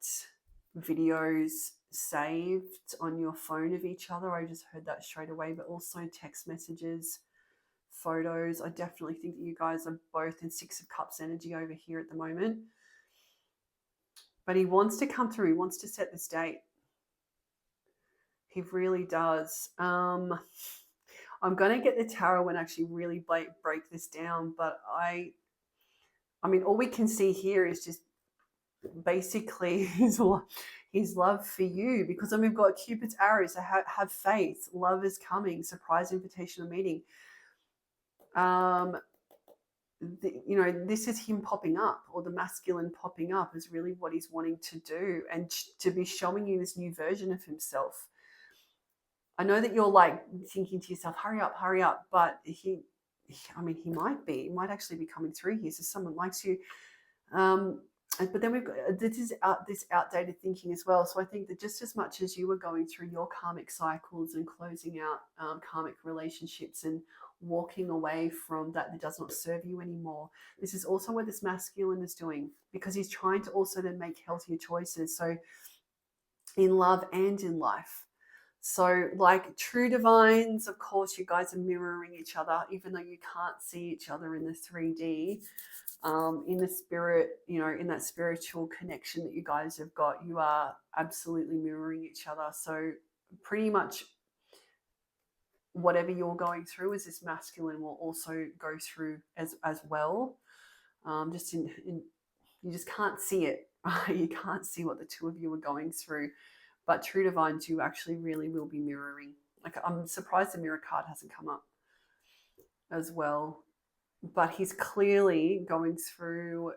videos saved on your phone of each other. I just heard that straight away, but also text messages, photos. I definitely think that you guys are both in Six of Cups energy over here at the moment. But he wants to come through. He wants to set this date. He really does. I'm going to get the tarot and actually really break this down. But I mean, all we can see here is just basically his love for you. Because then we've got Cupid's arrows. So have faith. Love is coming. Surprise invitation or meeting. This is him popping up, or the masculine popping up is really what he's wanting to do, and to be showing you this new version of himself. I know that you're like thinking to yourself, hurry up, but he might actually be coming through here. So someone likes you. But then we've got this outdated thinking as well. So I think that just as much as you were going through your karmic cycles and closing out karmic relationships and walking away from that does not serve you anymore, this is also what this masculine is doing, because he's trying to also then make healthier choices. So in love and in life. So like true divines, of course, you guys are mirroring each other, even though you can't see each other in the 3D. In the spirit, in that spiritual connection that you guys have got, you are absolutely mirroring each other. So pretty much whatever you're going through as this masculine will also go through as well. You just can't see it. You can't see what the two of you are going through. But true divines, you actually really will be mirroring. Like, I'm surprised the mirror card hasn't come up as well. But he's clearly going through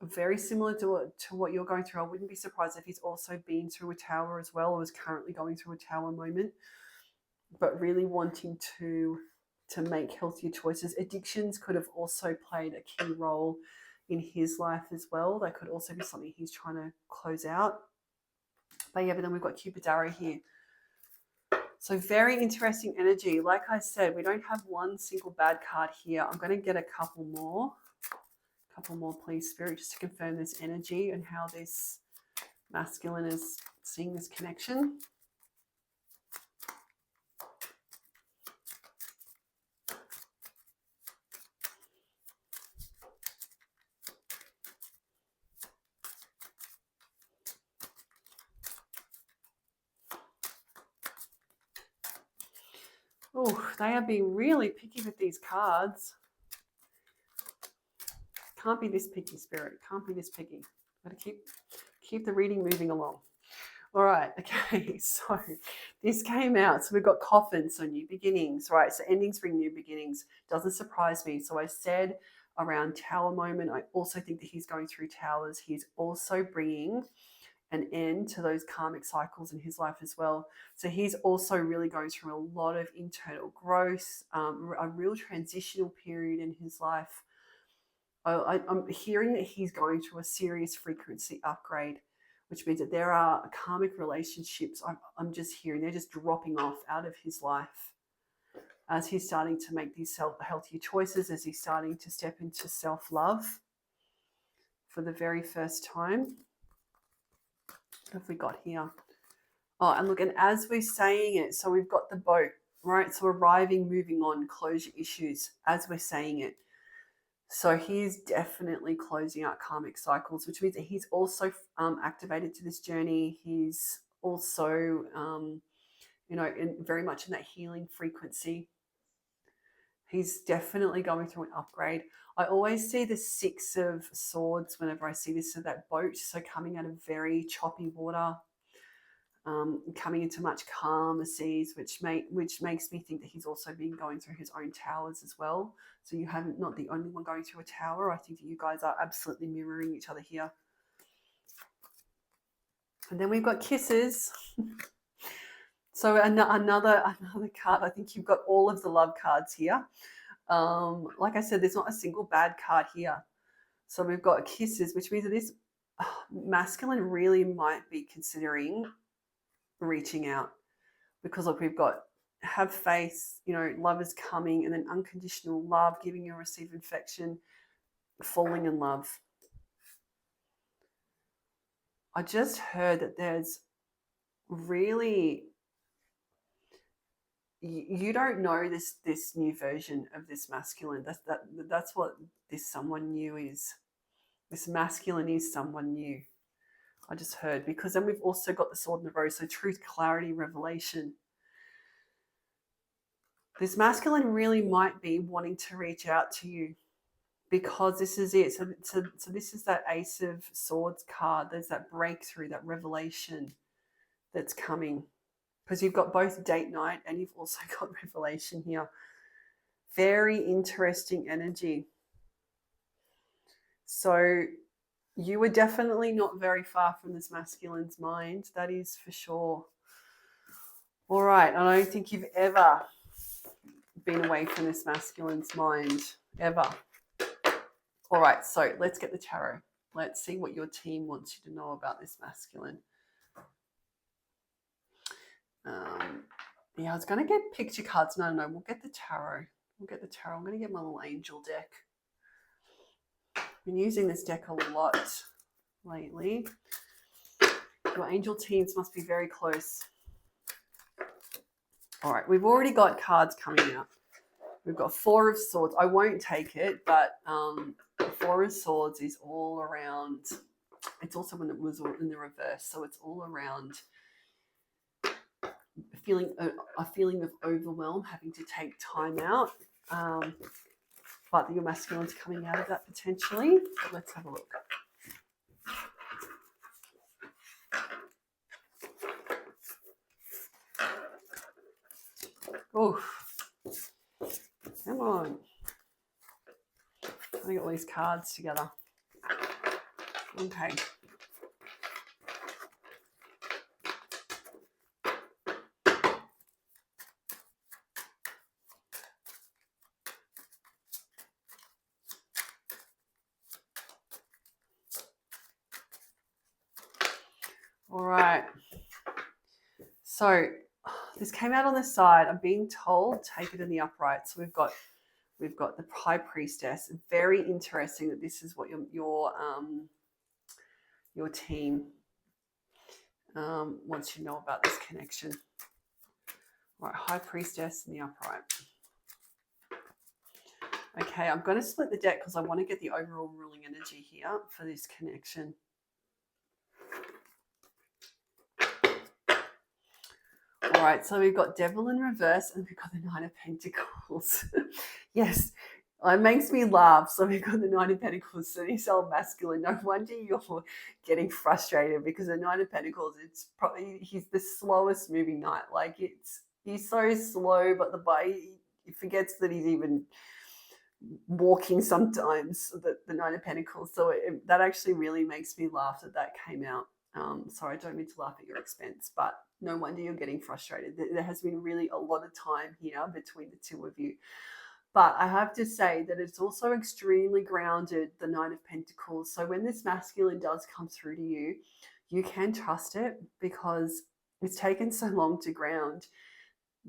very similar to what you're going through. I wouldn't be surprised if he's also been through a tower as well, or is currently going through a tower moment, but really wanting to make healthier choices. Addictions could have also played a key role in his life as well. That could also be something he's trying to close out. But then we've got Cupid's arrow here. So very interesting energy. Like I said, we don't have one single bad card here. I'm going to get a couple more. Please, Spirit, just to confirm this energy and how this masculine is seeing this connection. Oh, they are being really picky with these cards. Can't be this picky, Spirit. Can't be this picky. Got to keep the reading moving along. All right, okay, so this came out. So we've got coffins, so new beginnings, right? So endings bring new beginnings. Doesn't surprise me. So I said around Tower moment, I also think that he's going through towers. He's also bringing an end to those karmic cycles in his life as well. So he's also really going through a lot of internal growth, a real transitional period in his life. I'm hearing that he's going through a serious frequency upgrade, which means that there are karmic relationships. I'm just hearing they're just dropping off out of his life as he's starting to make these healthier choices, as he's starting to step into self-love for the very first time. What have we got here? Oh, and look, and as we're saying it, so we've got the boat, right? So arriving, moving on, closure issues as we're saying it. So he's definitely closing out karmic cycles, which means that he's also activated to this journey. He's also, very much in that healing frequency. He's definitely going through an upgrade. I always see the Six of Swords whenever I see this, so that boat, so coming out of very choppy water, coming into much calmer seas, which makes me think that he's also been going through his own towers as well. So you haven't not the only one going through a tower. I think that you guys are absolutely mirroring each other here. And then we've got kisses. So another card. I think you've got all of the love cards here. Like I said, there's not a single bad card here. So we've got kisses, which means that this masculine really might be considering reaching out, because look, we've got have faith, love is coming, and then unconditional love, giving and receive affection, falling in love. I just heard that there's really, you don't know this new version of this masculine. That's what this someone new is. This masculine is someone new. I just heard, because then we've also got the Sword and the Rose, so truth, clarity, revelation. This masculine really might be wanting to reach out to you, because this is it. So this is that Ace of Swords card. There's that breakthrough, that revelation that's coming, because you've got both date night and you've also got revelation here. Very interesting energy. So you were definitely not very far from this masculine's mind. That is for sure. All right. I don't think you've ever been away from this masculine's mind, ever. All right. So let's get the tarot. Let's see what your team wants you to know about this masculine. Yeah, I was going to get picture cards. No, we'll get the tarot. I'm going to get my little angel deck. I've been using this deck a lot lately. Your angel teams must be very close. All right, we've already got cards coming out. We've got Four of Swords. I won't take it, but Four of Swords is all around. It's also when it was in the reverse, so it's all around a feeling of overwhelm, having to take time out. But your masculine's coming out of that potentially. Let's have a look. Oh, come on. I got all these cards together. Okay. All right. So this came out on the side. I'm being told take it in the upright. So we've got the High Priestess. Very interesting that this is what your team wants you to know about this connection. All right, High Priestess in the upright. Okay, I'm going to split the deck because I want to get the overall ruling energy here for this connection. All All right, so we've got Devil in reverse and we've got the Nine of Pentacles. Yes, it makes me laugh. So we've got the Nine of Pentacles, so he's so masculine. No wonder you're getting frustrated, because the Nine of Pentacles, it's probably, he's the slowest moving knight. Like, he's so slow, but he forgets that he's even walking sometimes, the Nine of Pentacles. So that actually really makes me laugh that came out. Sorry, I don't mean to laugh at your expense, but no wonder you're getting frustrated. There has been really a lot of time here between the two of you. But I have to say that it's also extremely grounded, the Nine of Pentacles. So when this masculine does come through to you, you can trust it, because it's taken so long to ground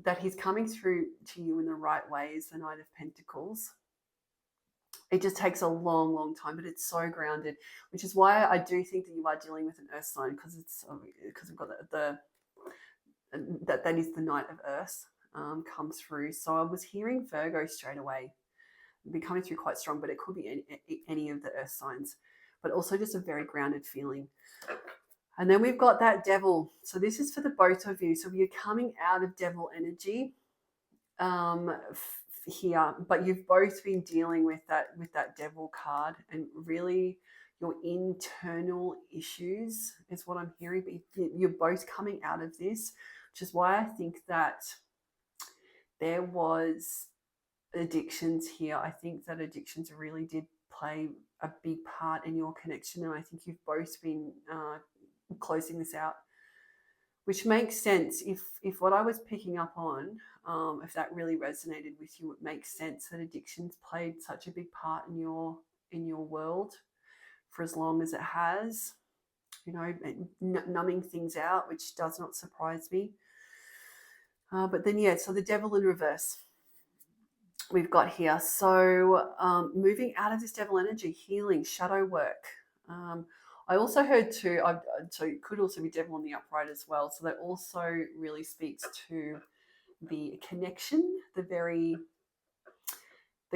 that he's coming through to you in the right ways, the Nine of Pentacles. It just takes a long, long time, but it's so grounded, which is why I do think that you are dealing with an earth sign, because we've got that is the Knight of Earth come through. So I was hearing Virgo straight away, be coming through quite strong, but it could be any of the earth signs, but also just a very grounded feeling. And then we've got that Devil. So this is for the both of you. So you're coming out of Devil energy here, but you've both been dealing with that Devil card, and really your internal issues is what I'm hearing. But you're both coming out of this, which is why I think that there was addictions here. I think that addictions really did play a big part in your connection, and I think you've both been closing this out, which makes sense. If what I was picking up on, if that really resonated with you, it makes sense that addictions played such a big part in your world for as long as it has. You know, numbing things out, which does not surprise me. But then, yeah, so the Devil in reverse we've got here. So moving out of this Devil energy, healing, shadow work. I also heard too, so it could also be Devil in the upright as well. So that also really speaks to the connection, the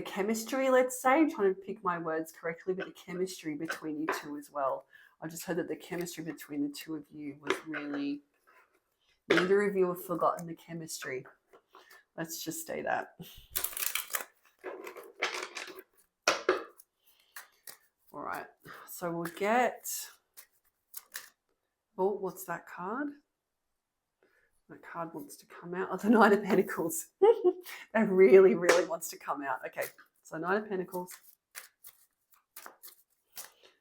chemistry, let's say. I'm trying to pick my words correctly, but the chemistry between you two as well. I just heard that the chemistry between the two of you was really, neither of you have forgotten the chemistry. Let's just say that. All right, so we'll get, oh, what's that card? That card wants to come out. Oh, the Knight of Pentacles. That really, really wants to come out. Okay, so Knight of Pentacles.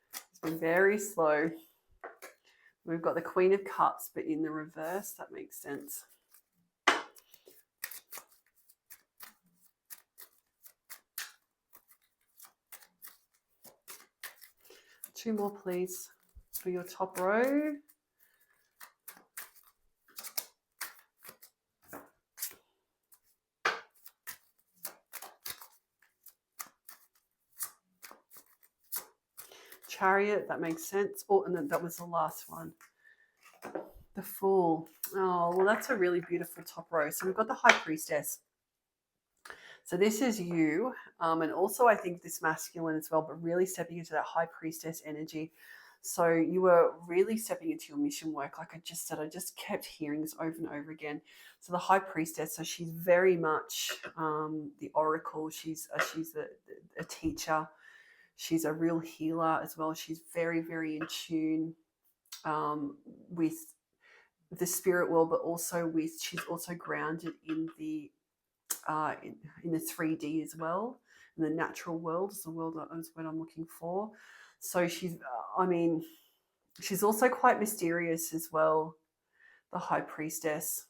It's been very slow. We've got the Queen of Cups, but in the reverse. That makes sense. Two more, please, for your top row. Chariot, that makes sense. Oh, and then that was the last one. The Fool. Oh, well, that's a really beautiful top row. So we've got the High Priestess. So this is you, and also I think this masculine as well, but really stepping into that High Priestess energy. So you were really stepping into your mission work. Like I just said, I just kept hearing this over and over again. So the High Priestess, so she's very much the oracle. She's a teacher. She's a real healer as well. She's very, very in tune with the spirit world, but also she's also grounded in the in the 3D as well, in the natural world is the world is what I'm looking for. So she's, she's also quite mysterious as well, the High Priestess.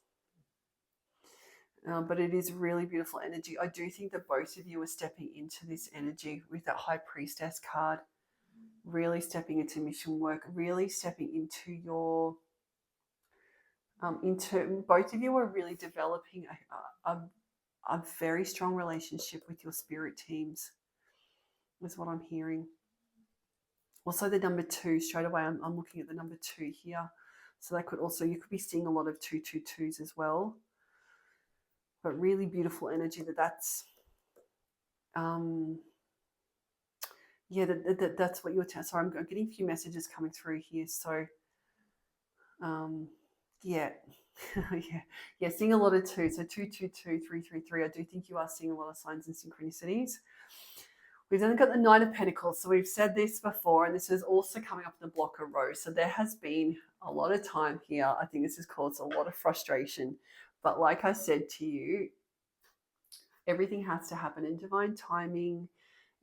But it is really beautiful energy. I do think that both of you are stepping into this energy with that High Priestess card, really stepping into mission work, really stepping into your, both of you are really developing a very strong relationship with your spirit teams, is what I'm hearing. Also the number 2, straight away I'm looking at the number 2 here. So that could also, you could be seeing a lot of 222s as well. But really beautiful energy that's, yeah, that's what you're telling. Sorry, I'm getting a few messages coming through here. So Yeah. Yeah. Yeah. Seeing a lot of two. So 222 333. I do think you are seeing a lot of signs and synchronicities. We've then got the Nine of Pentacles. So we've said this before, and this is also coming up in the blocker row. So there has been a lot of time here. I think this has caused a lot of frustration. But like I said to you, everything has to happen in divine timing.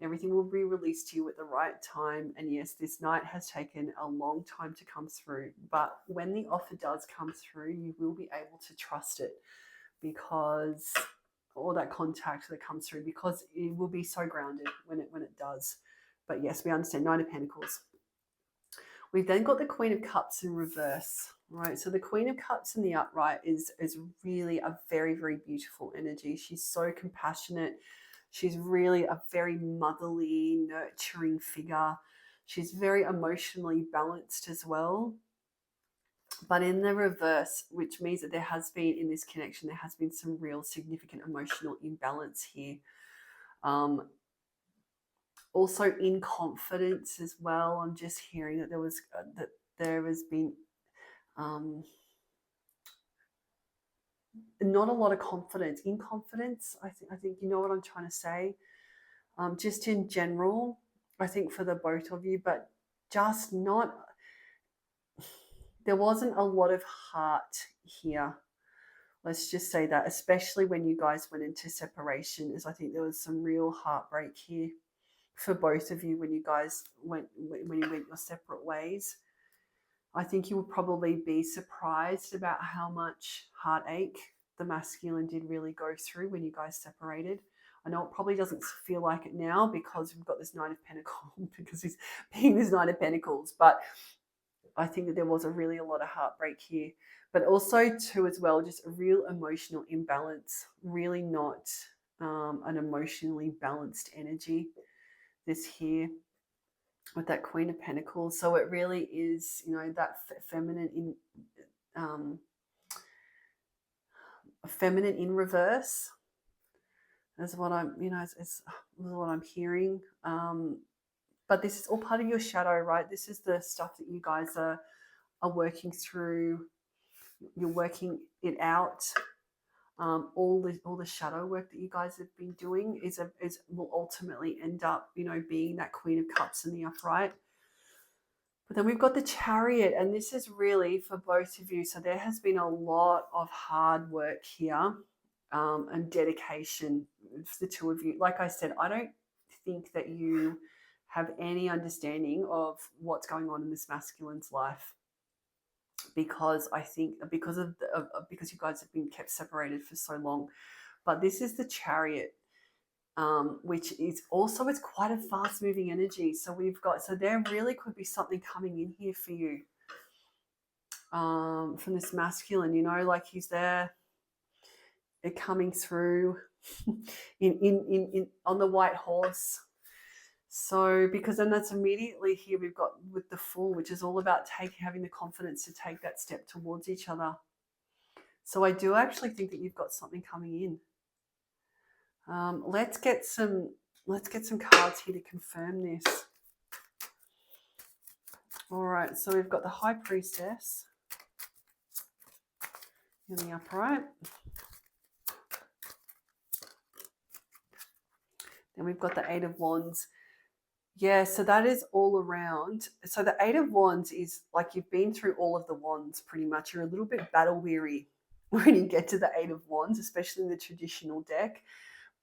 Everything will be released to you at the right time. And yes, this night has taken a long time to come through. But when the offer does come through, you will be able to trust it, because all that contact that comes through, because it will be so grounded when it does. But yes, we understand. Nine of Pentacles. We've then got the Queen of Cups in reverse, right? So the Queen of Cups in the upright is really a very, very beautiful energy. She's so compassionate. She's really a very motherly, nurturing figure. She's very emotionally balanced as well. But in the reverse, which means that there has been, in this connection, there has been some real significant emotional imbalance here. Also in confidence as well. I'm just hearing that there has been not a lot of confidence. In confidence, I think you know what I'm trying to say. Just in general, I think for the both of you, but just not. There wasn't a lot of heart here. Let's just say that, especially when you guys went into separation, is I think there was some real heartbreak here for both of you when you guys went your separate ways. I think you would probably be surprised about how much heartache the masculine did really go through when you guys separated. I know it probably doesn't feel like it now because we've got this Nine of Pentacles, because he's being this Nine of Pentacles, but I think that there was a lot of heartbreak here. But also too as well, just a real emotional imbalance, really not an emotionally balanced energy this here with that Queen of Pentacles. So it really is, that feminine in reverse is what I'm, is what I'm hearing. But this is all part of your shadow, right? This is the stuff that you guys are working through. You're working it out. All the shadow work that you guys have been doing will ultimately end up, being that Queen of Cups in the upright. But then we've got the Chariot, and this is really for both of you. So there has been a lot of hard work here, and dedication for the two of you. Like I said, I don't think that you have any understanding of what's going on in this masculine's life, because I think because you guys have been kept separated for so long. But this is the Chariot, which is also, it's quite a fast moving energy. So there really could be something coming in here for you, from this masculine, like he's there, coming through in on the white horse. So because then that's immediately here we've got with the Fool, which is all about having the confidence to take that step towards each other. So I do actually think that you've got something coming in. Let's get some cards here to confirm this. All right, so we've got the High Priestess in the upright. Then we've got the Eight of Wands. Yeah, so that is all around. So the Eight of Wands is like you've been through all of the wands pretty much. You're a little bit battle weary when you get to the Eight of Wands, especially in the traditional deck.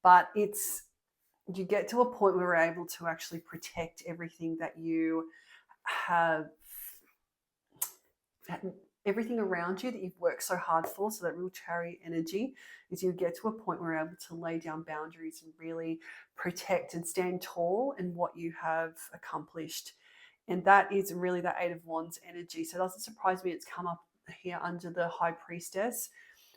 But you get to a point where we're able to actually protect everything that you have, everything around you that you've worked so hard for. So that real Chariot energy is you get to a point where you're able to lay down boundaries and really protect and stand tall in what you have accomplished. And that is really the Eight of Wands energy. So it doesn't surprise me it's come up here under the High Priestess,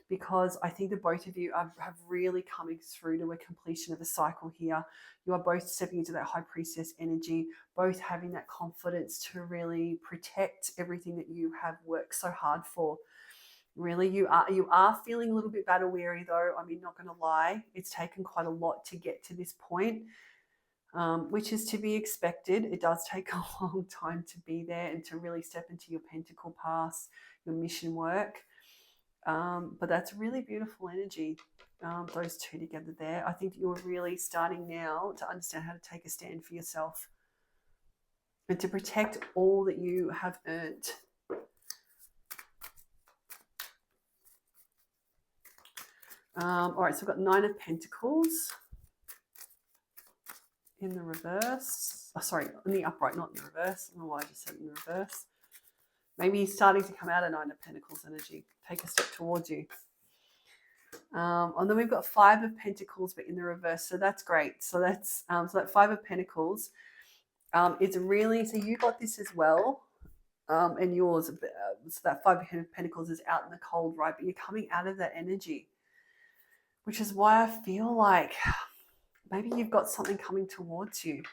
because I think that both of you have really coming through to a completion of a cycle here. You are both stepping into that High Priestess energy, both having that confidence to really protect everything that you have worked so hard for. Really, you are feeling a little bit battle weary though. I mean, not going to lie, it's taken quite a lot to get to this point, which is to be expected. It does take a long time to be there and to really step into your Pentacle path, your mission work. But that's really beautiful energy, those two together there. I think you're really starting now to understand how to take a stand for yourself and to protect all that you have earned. All right, so we've got Nine of Pentacles in the reverse. Oh, sorry, in the upright, not in the reverse. I don't know why I just said in the reverse. Maybe he's starting to come out of Nine of Pentacles energy. Take a step towards you. And then we've got Five of Pentacles, but in the reverse. So that's great. So that's so that Five of Pentacles. It's really, so you got this as well. And yours, so that Five of Pentacles is out in the cold, right? But you're coming out of that energy, which is why I feel like maybe you've got something coming towards you.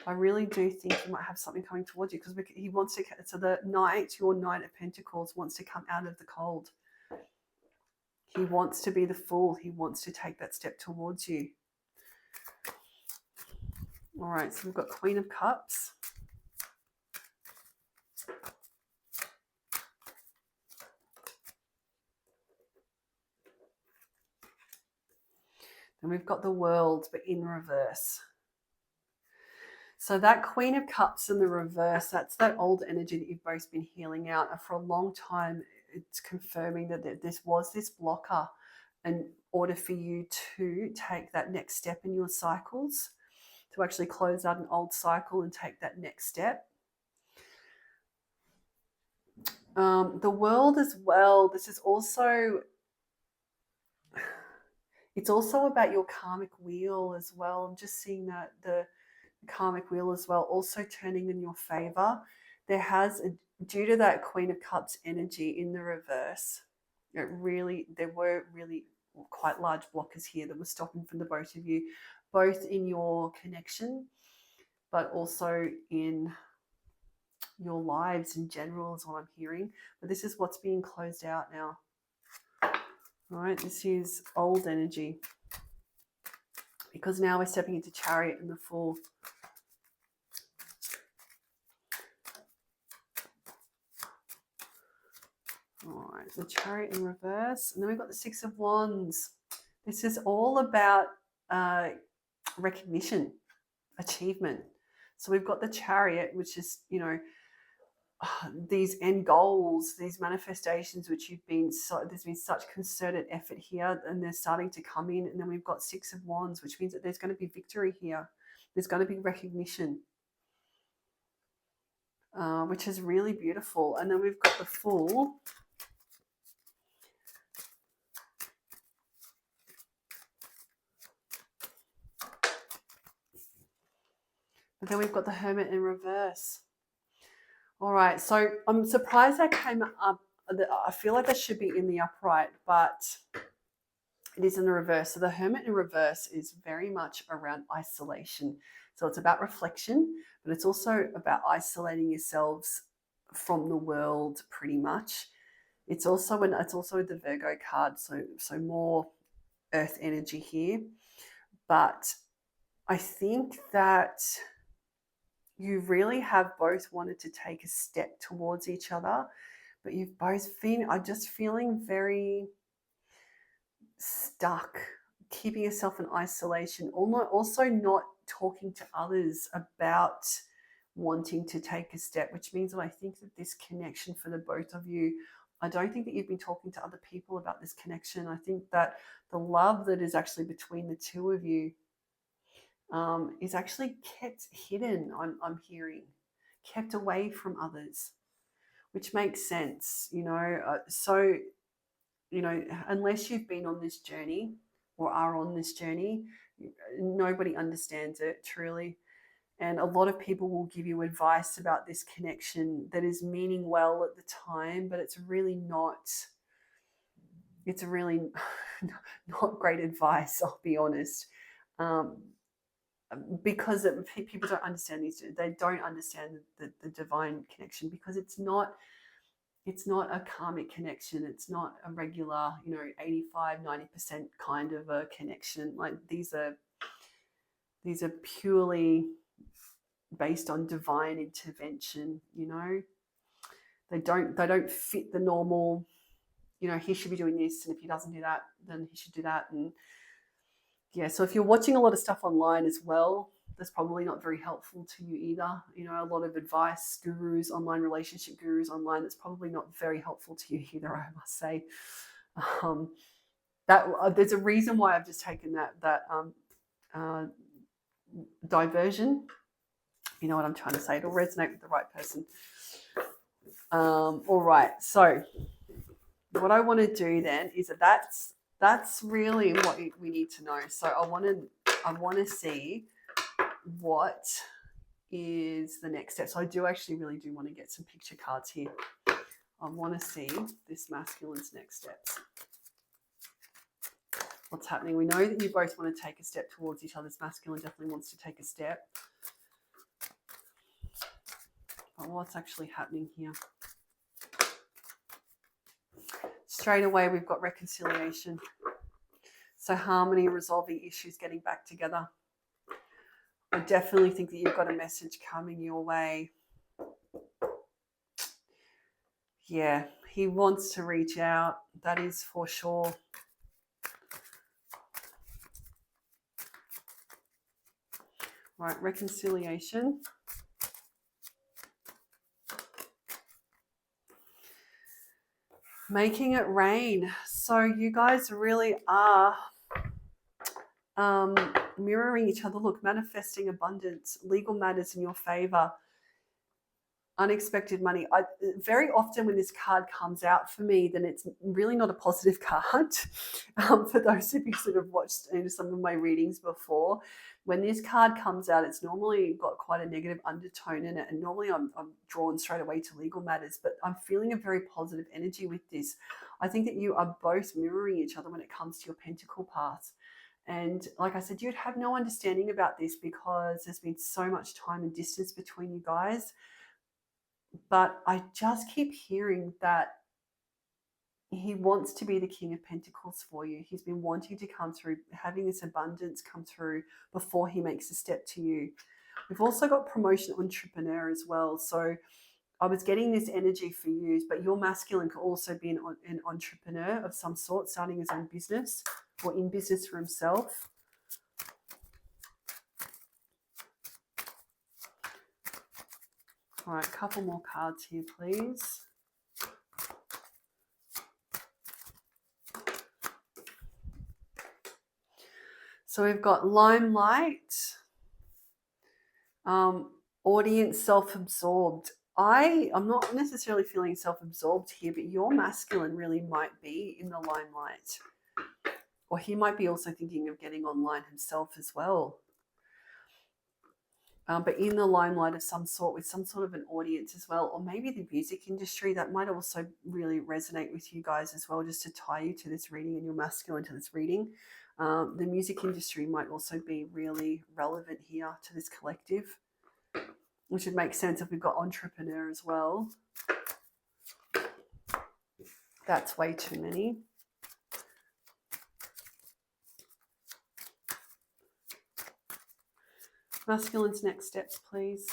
I really do think you might have something coming towards you because he wants to. So the Knight, your Knight of Pentacles, wants to come out of the cold. He wants to be the Fool. He wants to take that step towards you. All right, so we've got Queen of Cups. And we've got the World, but in reverse. So that Queen of Cups in the reverse, that's that old energy that you've both been healing out. And for a long time, it's confirming that this was this blocker in order for you to take that next step in your cycles, to actually close out an old cycle and take that next step. The World as well, this is also, it's also about your karmic wheel as well. I'm just seeing that the karmic wheel as well also turning in your favor. Due to that Queen of Cups energy in the reverse, there were really quite large blockers here that were stopping from the both of you, both in your connection, but also in your lives in general is what I'm hearing. But this is what's being closed out now. All right, this is old energy, because now we're stepping into Chariot and the Fool. All right, the Chariot in reverse. And then we've got the Six of Wands. This is all about recognition, achievement. So we've got the Chariot, which is, these end goals, these manifestations, which there's been such concerted effort here, and they're starting to come in. And then we've got Six of Wands, which means that there's going to be victory here. There's going to be recognition, which is really beautiful. And then we've got the Fool. And then we've got the Hermit in reverse. All right, so I'm surprised that came up. I feel like that should be in the upright, but it is in the reverse. So the Hermit in reverse is very much around isolation. So it's about reflection, but it's also about isolating yourselves from the world pretty much. It's also the Virgo card, so more earth energy here. But I think that you really have both wanted to take a step towards each other, but you've both been, I'm just feeling very stuck, keeping yourself in isolation, also not talking to others about wanting to take a step, which means that I think that this connection for the both of you, I don't think that you've been talking to other people about this connection. I think that the love that is actually between the two of you is actually kept hidden, I'm hearing, kept away from others, which makes sense, so, unless you've been on this journey or are on this journey, nobody understands it truly. And a lot of people will give you advice about this connection that is meaning well at the time, but it's really not great advice, I'll be honest. Because people don't understand they don't understand the divine connection, because it's not a karmic connection. It's not a regular 85-90% kind of a connection. Like these are purely based on divine intervention. They don't fit the normal you know, he should be doing this, and if he doesn't do that, then he should do that. And yeah, so if you're watching a lot of stuff online as well, that's probably not very helpful to you either. You know, a lot of advice gurus online, relationship gurus online, that's probably not very helpful to you either, I must say. There's a reason why I've just taken that diversion. You know what I'm trying to say? It'll resonate with the right person. All right, so what I want to do then is that's really what we need to know. So I want to see what is the next step. So I actually really do want to get some picture cards here. I want to see this masculine's next steps. What's happening? We know that you both want to take a step towards each other. This masculine definitely wants to take a step. But what's actually happening here? Straight away, we've got reconciliation. So harmony, resolving issues, getting back together. I definitely think that you've got a message coming your way. Yeah, he wants to reach out. That is for sure. Right, reconciliation. Making it rain. So you guys really are mirroring each other. Look, manifesting abundance, legal matters in your favor, unexpected money. Very often when this card comes out for me, then it's really not a positive card. For those of you that have watched some of my readings before, when this card comes out, it's normally got quite a negative undertone in it, and normally I'm drawn straight away to legal matters, but I'm feeling a very positive energy with this. I think that you are both mirroring each other when it comes to your pentacle paths. And like I said, you'd have no understanding about this because there's been so much time and distance between you guys. But I just keep hearing that he wants to be the King of Pentacles for you. He's been wanting to come through, having this abundance come through before he makes a step to you. We've also got promotion entrepreneur as well. So I was getting this energy for you, but your masculine could also be an entrepreneur of some sort, starting his own business or in business for himself. All right, a couple more cards here, please. So we've got limelight, audience, self-absorbed. I'm not necessarily feeling self-absorbed here, but your masculine really might be in the limelight. Or he might be also thinking of getting online himself as well. But in the limelight of some sort, with some sort of an audience as well, or maybe the music industry, that might also really resonate with you guys as well, just to tie you to this reading and your masculine to this reading. The music industry might also be really relevant here to this collective, which would make sense if we've got entrepreneur as well. That's way too many. Masculine's next steps, please.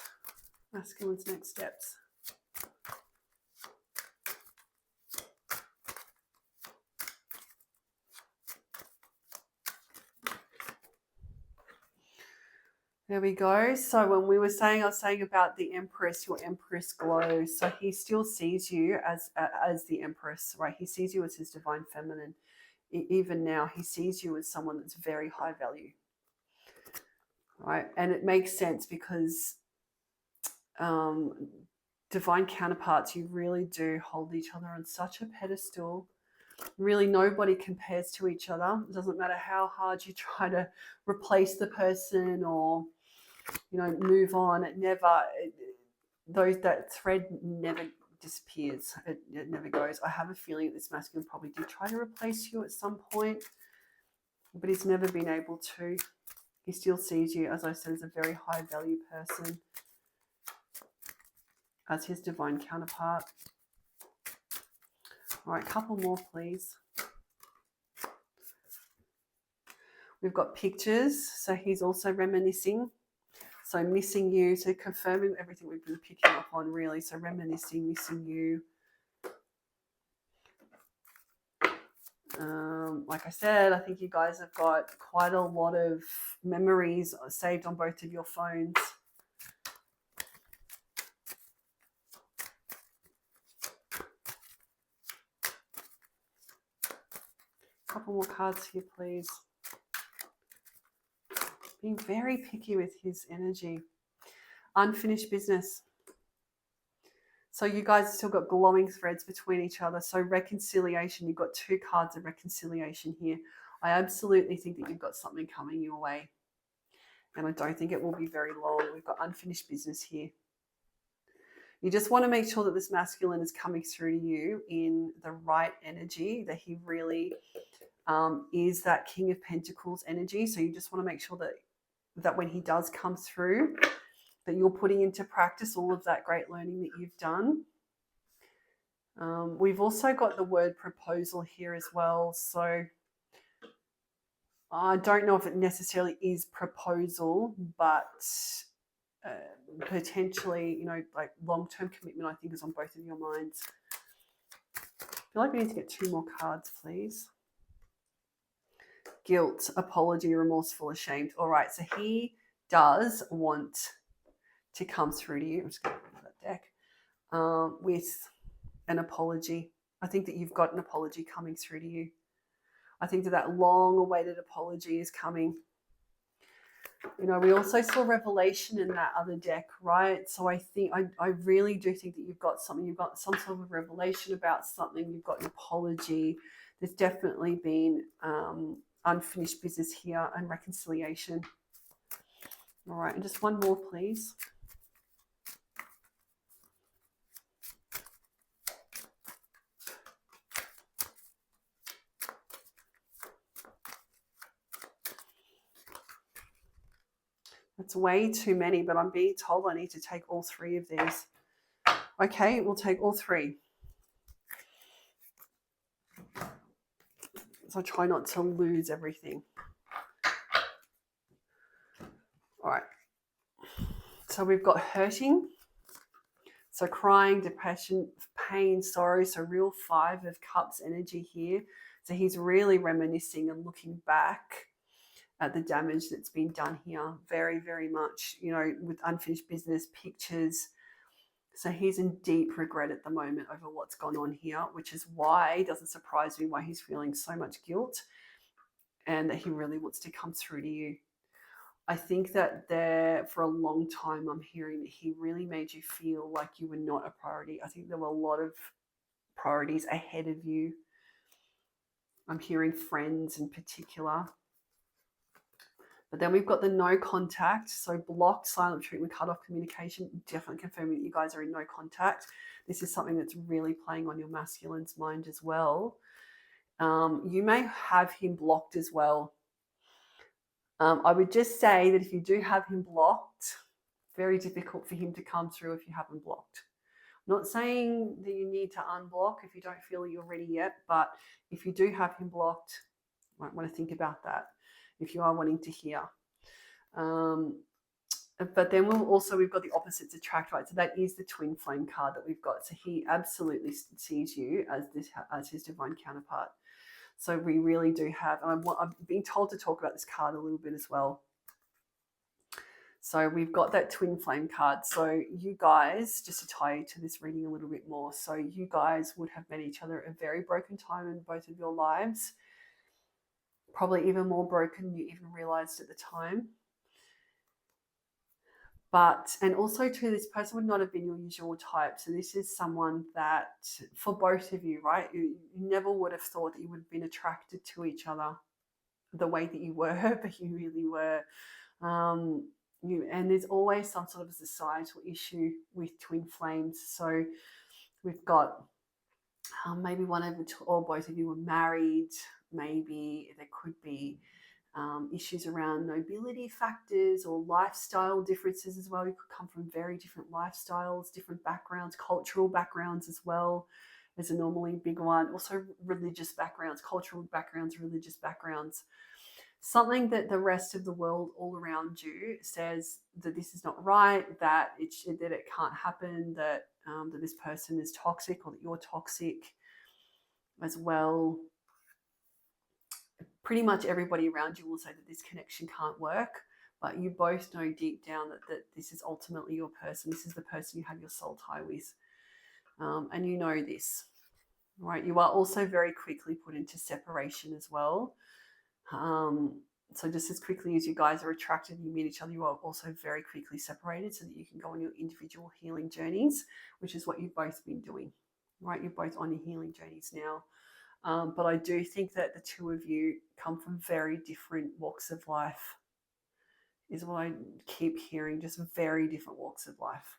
Masculine's next steps. There we go. So when we were saying, I was saying about the Empress, your Empress glow. So he still sees you as the Empress, right? He sees you as his divine feminine. Even now, he sees you as someone that's very high value, right? And it makes sense because divine counterparts, you really do hold each other on such a pedestal. Really, nobody compares to each other. It doesn't matter how hard you try to replace the person or, you know, move on. That thread never disappears. It never goes. I have a feeling that this masculine probably did try to replace you at some point, but he's never been able to. He still sees you, as I said, as a very high value person, as his divine counterpart. All right, couple more, please. We've got pictures, so he's also reminiscing. So missing you, so confirming everything we've been picking up on, really. So reminiscing, missing you. Like I said, I think you guys have got quite a lot of memories saved on both of your phones. A couple more cards here, please. Being very picky with his energy. Unfinished business. So you guys have still got glowing threads between each other. So reconciliation, you've got 2 cards of reconciliation here. I absolutely think that you've got something coming your way. And I don't think it will be very long. We've got unfinished business here. You just want to make sure that this masculine is coming through to you in the right energy, that he really is that King of Pentacles energy. So you just want to make sure that when he does come through, that you're putting into practice all of that great learning that you've done. We've also got the word proposal here as well. So I don't know if it necessarily is proposal, but potentially, you know, like long-term commitment, I think, is on both of your minds. I feel like we need to get 2 more cards, please. Guilt, apology, remorseful, ashamed. All right, so he does want to come through to you. I'm just going to move that deck with an apology. I think that you've got an apology coming through to you. I think that long-awaited apology is coming. You know, we also saw revelation in that other deck, right? So I think, I really do think that you've got something. You've got some sort of revelation about something. You've got an apology. There's definitely been unfinished business here and reconciliation. All right, and just one more, please. That's way too many, but I'm being told I need to take all 3 of these. Okay, we'll take all 3. So try not to lose everything. All right. So we've got hurting. So crying, depression, pain, sorrow. So real 5 of Cups energy here. So he's really reminiscing and looking back at the damage that's been done here. Very, very much, you know, with unfinished business, pictures. So he's in deep regret at the moment over what's gone on here, which is why it doesn't surprise me why he's feeling so much guilt and that he really wants to come through to you. I think that there, for a long time, I'm hearing that he really made you feel like you were not a priority. I think there were a lot of priorities ahead of you. I'm hearing friends in particular. But then we've got the no contact. So blocked, silent treatment, cut off communication. Definitely confirming that you guys are in no contact. This is something that's really playing on your masculine's mind as well. You may have him blocked as well. I would just say that if you do have him blocked, very difficult for him to come through if you have him blocked. I'm not saying that you need to unblock if you don't feel you're ready yet, but if you do have him blocked, you might want to think about that if you are wanting to hear. But then we've got the opposites attract, right? So that is the twin flame card that we've got. So he absolutely sees you as his divine counterpart. So we really do have, and I'm being told to talk about this card a little bit as well. So we've got that twin flame card. So you guys, just to tie you to this reading a little bit more, so you guys would have met each other at a very broken time in both of your lives. Probably even more broken than you even realized at the time. But, and also too, this person would not have been your usual type. So this is someone that, for both of you, right, you never would have thought that you would have been attracted to each other the way that you were, but you really were. And there's always some sort of societal issue with twin flames. So we've got maybe one of the two or both of you were married. Maybe there could be issues around nobility factors or lifestyle differences as well. You could come from very different lifestyles, different backgrounds, cultural backgrounds as well. There's a normally big one. Also religious backgrounds, cultural backgrounds, religious backgrounds. Something that the rest of the world all around you says that this is not right, that it can't happen, that this person is toxic or that you're toxic as well. pretty much everybody around you will say that this connection can't work, but you both know deep down that this is ultimately your person. This is the person you have your soul tie with. And you know this, right? You are also very quickly put into separation as well. So just as quickly as you guys are attracted and you meet each other, you are also very quickly separated so that you can go on your individual healing journeys, which is what you've both been doing, right? You're both on your healing journeys now. But I do think that the two of you come from very different walks of life, is what I keep hearing, just very different walks of life.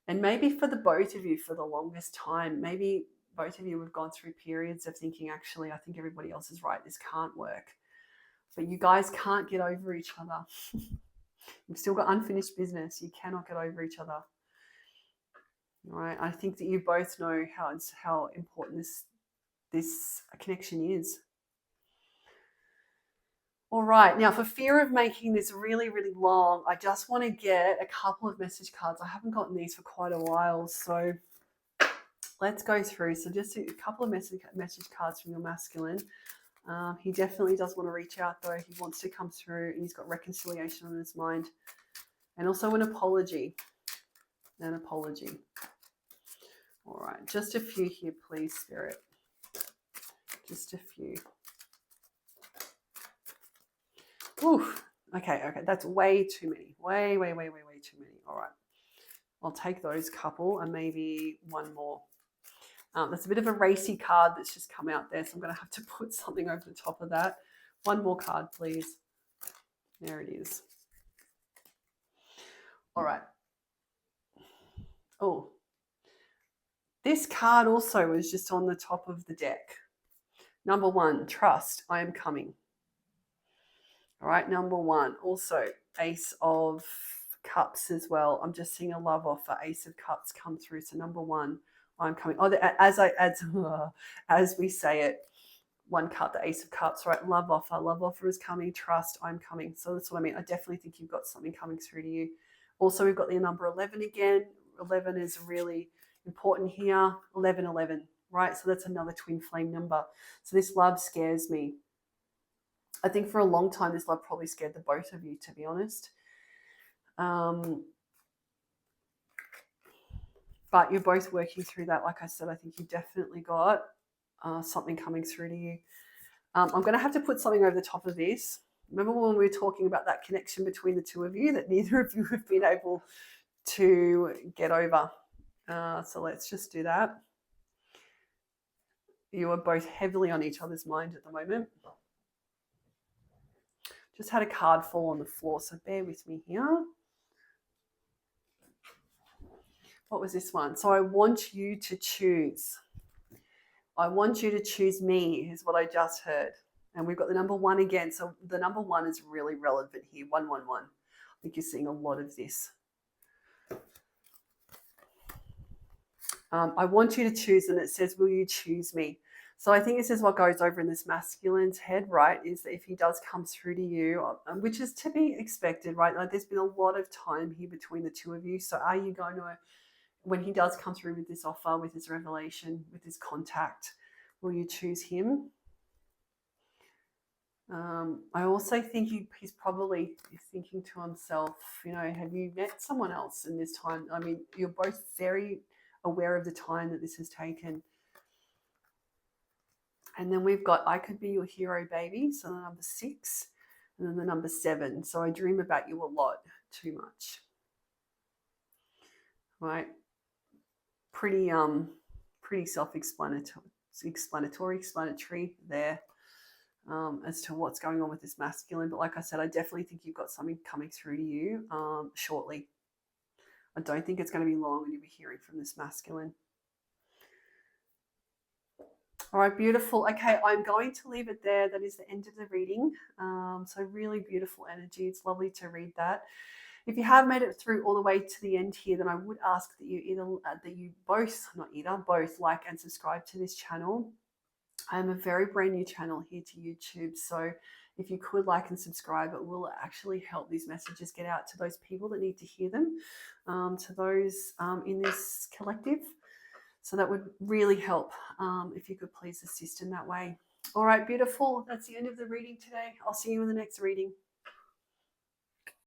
And maybe for the both of you, for the longest time, maybe both of you have gone through periods of thinking, actually, I think everybody else is right, this can't work. But you guys can't get over each other. You've still got unfinished business. You cannot get over each other. Right? I think that you both know how important this connection is. All right, now for fear of making this really, really long, I just want to get a couple of message cards. I haven't gotten these for quite a while, so let's go through. So just a couple of message cards from your masculine. He definitely does want to reach out, though. He wants to come through, and he's got reconciliation on his mind, and also an apology. An apology. All right, just a few here, please, Spirit. Just a few. Oof. Okay, that's way too many. Way too many. All right. I'll take those couple and maybe one more. That's a bit of a racy card that's just come out there, so I'm going to have to put something over the top of that. One more card, please. There it is. All right. Oh, this card also was just on the top of the deck. Number 1, trust, I am coming. All right, number 1. Also, Ace of Cups as well. I'm just seeing a love offer. Ace of Cups come through. So number 1, I'm coming. Oh, as we say it, 1 cup, the Ace of Cups, right? Love offer is coming. Trust, I'm coming. So that's what I mean. I definitely think you've got something coming through to you. Also, we've got the number 11 again. 11 is really important here. 11, right? So that's another twin flame number. So this love scares me. I think for a long time, this love probably scared the both of you, to be honest. But you're both working through that. Like I said, I think you definitely got something coming through to you. I'm going to have to put something over the top of this. Remember when we were talking about that connection between the two of you that neither of you have been able to get over? So let's just do that. You are both heavily on each other's mind at the moment. Just had a card fall on the floor, so bear with me here. What was this one? So I want you to choose. I want you to choose me, is what I just heard. And we've got the number 1 again. So the number 1 is really relevant here. 111. I think you're seeing a lot of this. I want you to choose, and it says, will you choose me? So I think this is what goes over in this masculine's head, right? Is that if he does come through to you, which is to be expected, right? Like there's been a lot of time here between the two of you. So are you going to, when he does come through with this offer, with his revelation, with his contact, will you choose him? I also think he's probably thinking to himself, you know, have you met someone else in this time? I mean, you're both very aware of the time that this has taken. And then we've got, I could be your hero, baby. So the number 6, and then the number 7. So I dream about you a lot, too much. Right? Pretty self-explanatory there. As to what's going on with this masculine. But like I said, I definitely think you've got something coming through to you shortly. I don't think it's going to be long and you'll be hearing from this masculine. All right, beautiful. Okay, I'm going to leave it there. That is the end of the reading. So really beautiful energy. It's lovely to read that. If you have made it through all the way to the end here, then I would ask that you both like and subscribe to this channel. I'm a very brand new channel here to YouTube, so if you could like and subscribe, it will actually help these messages get out to those people that need to hear them, to those in this collective. So that would really help if you could please assist in that way. All right, beautiful. That's the end of the reading today. I'll see you in the next reading.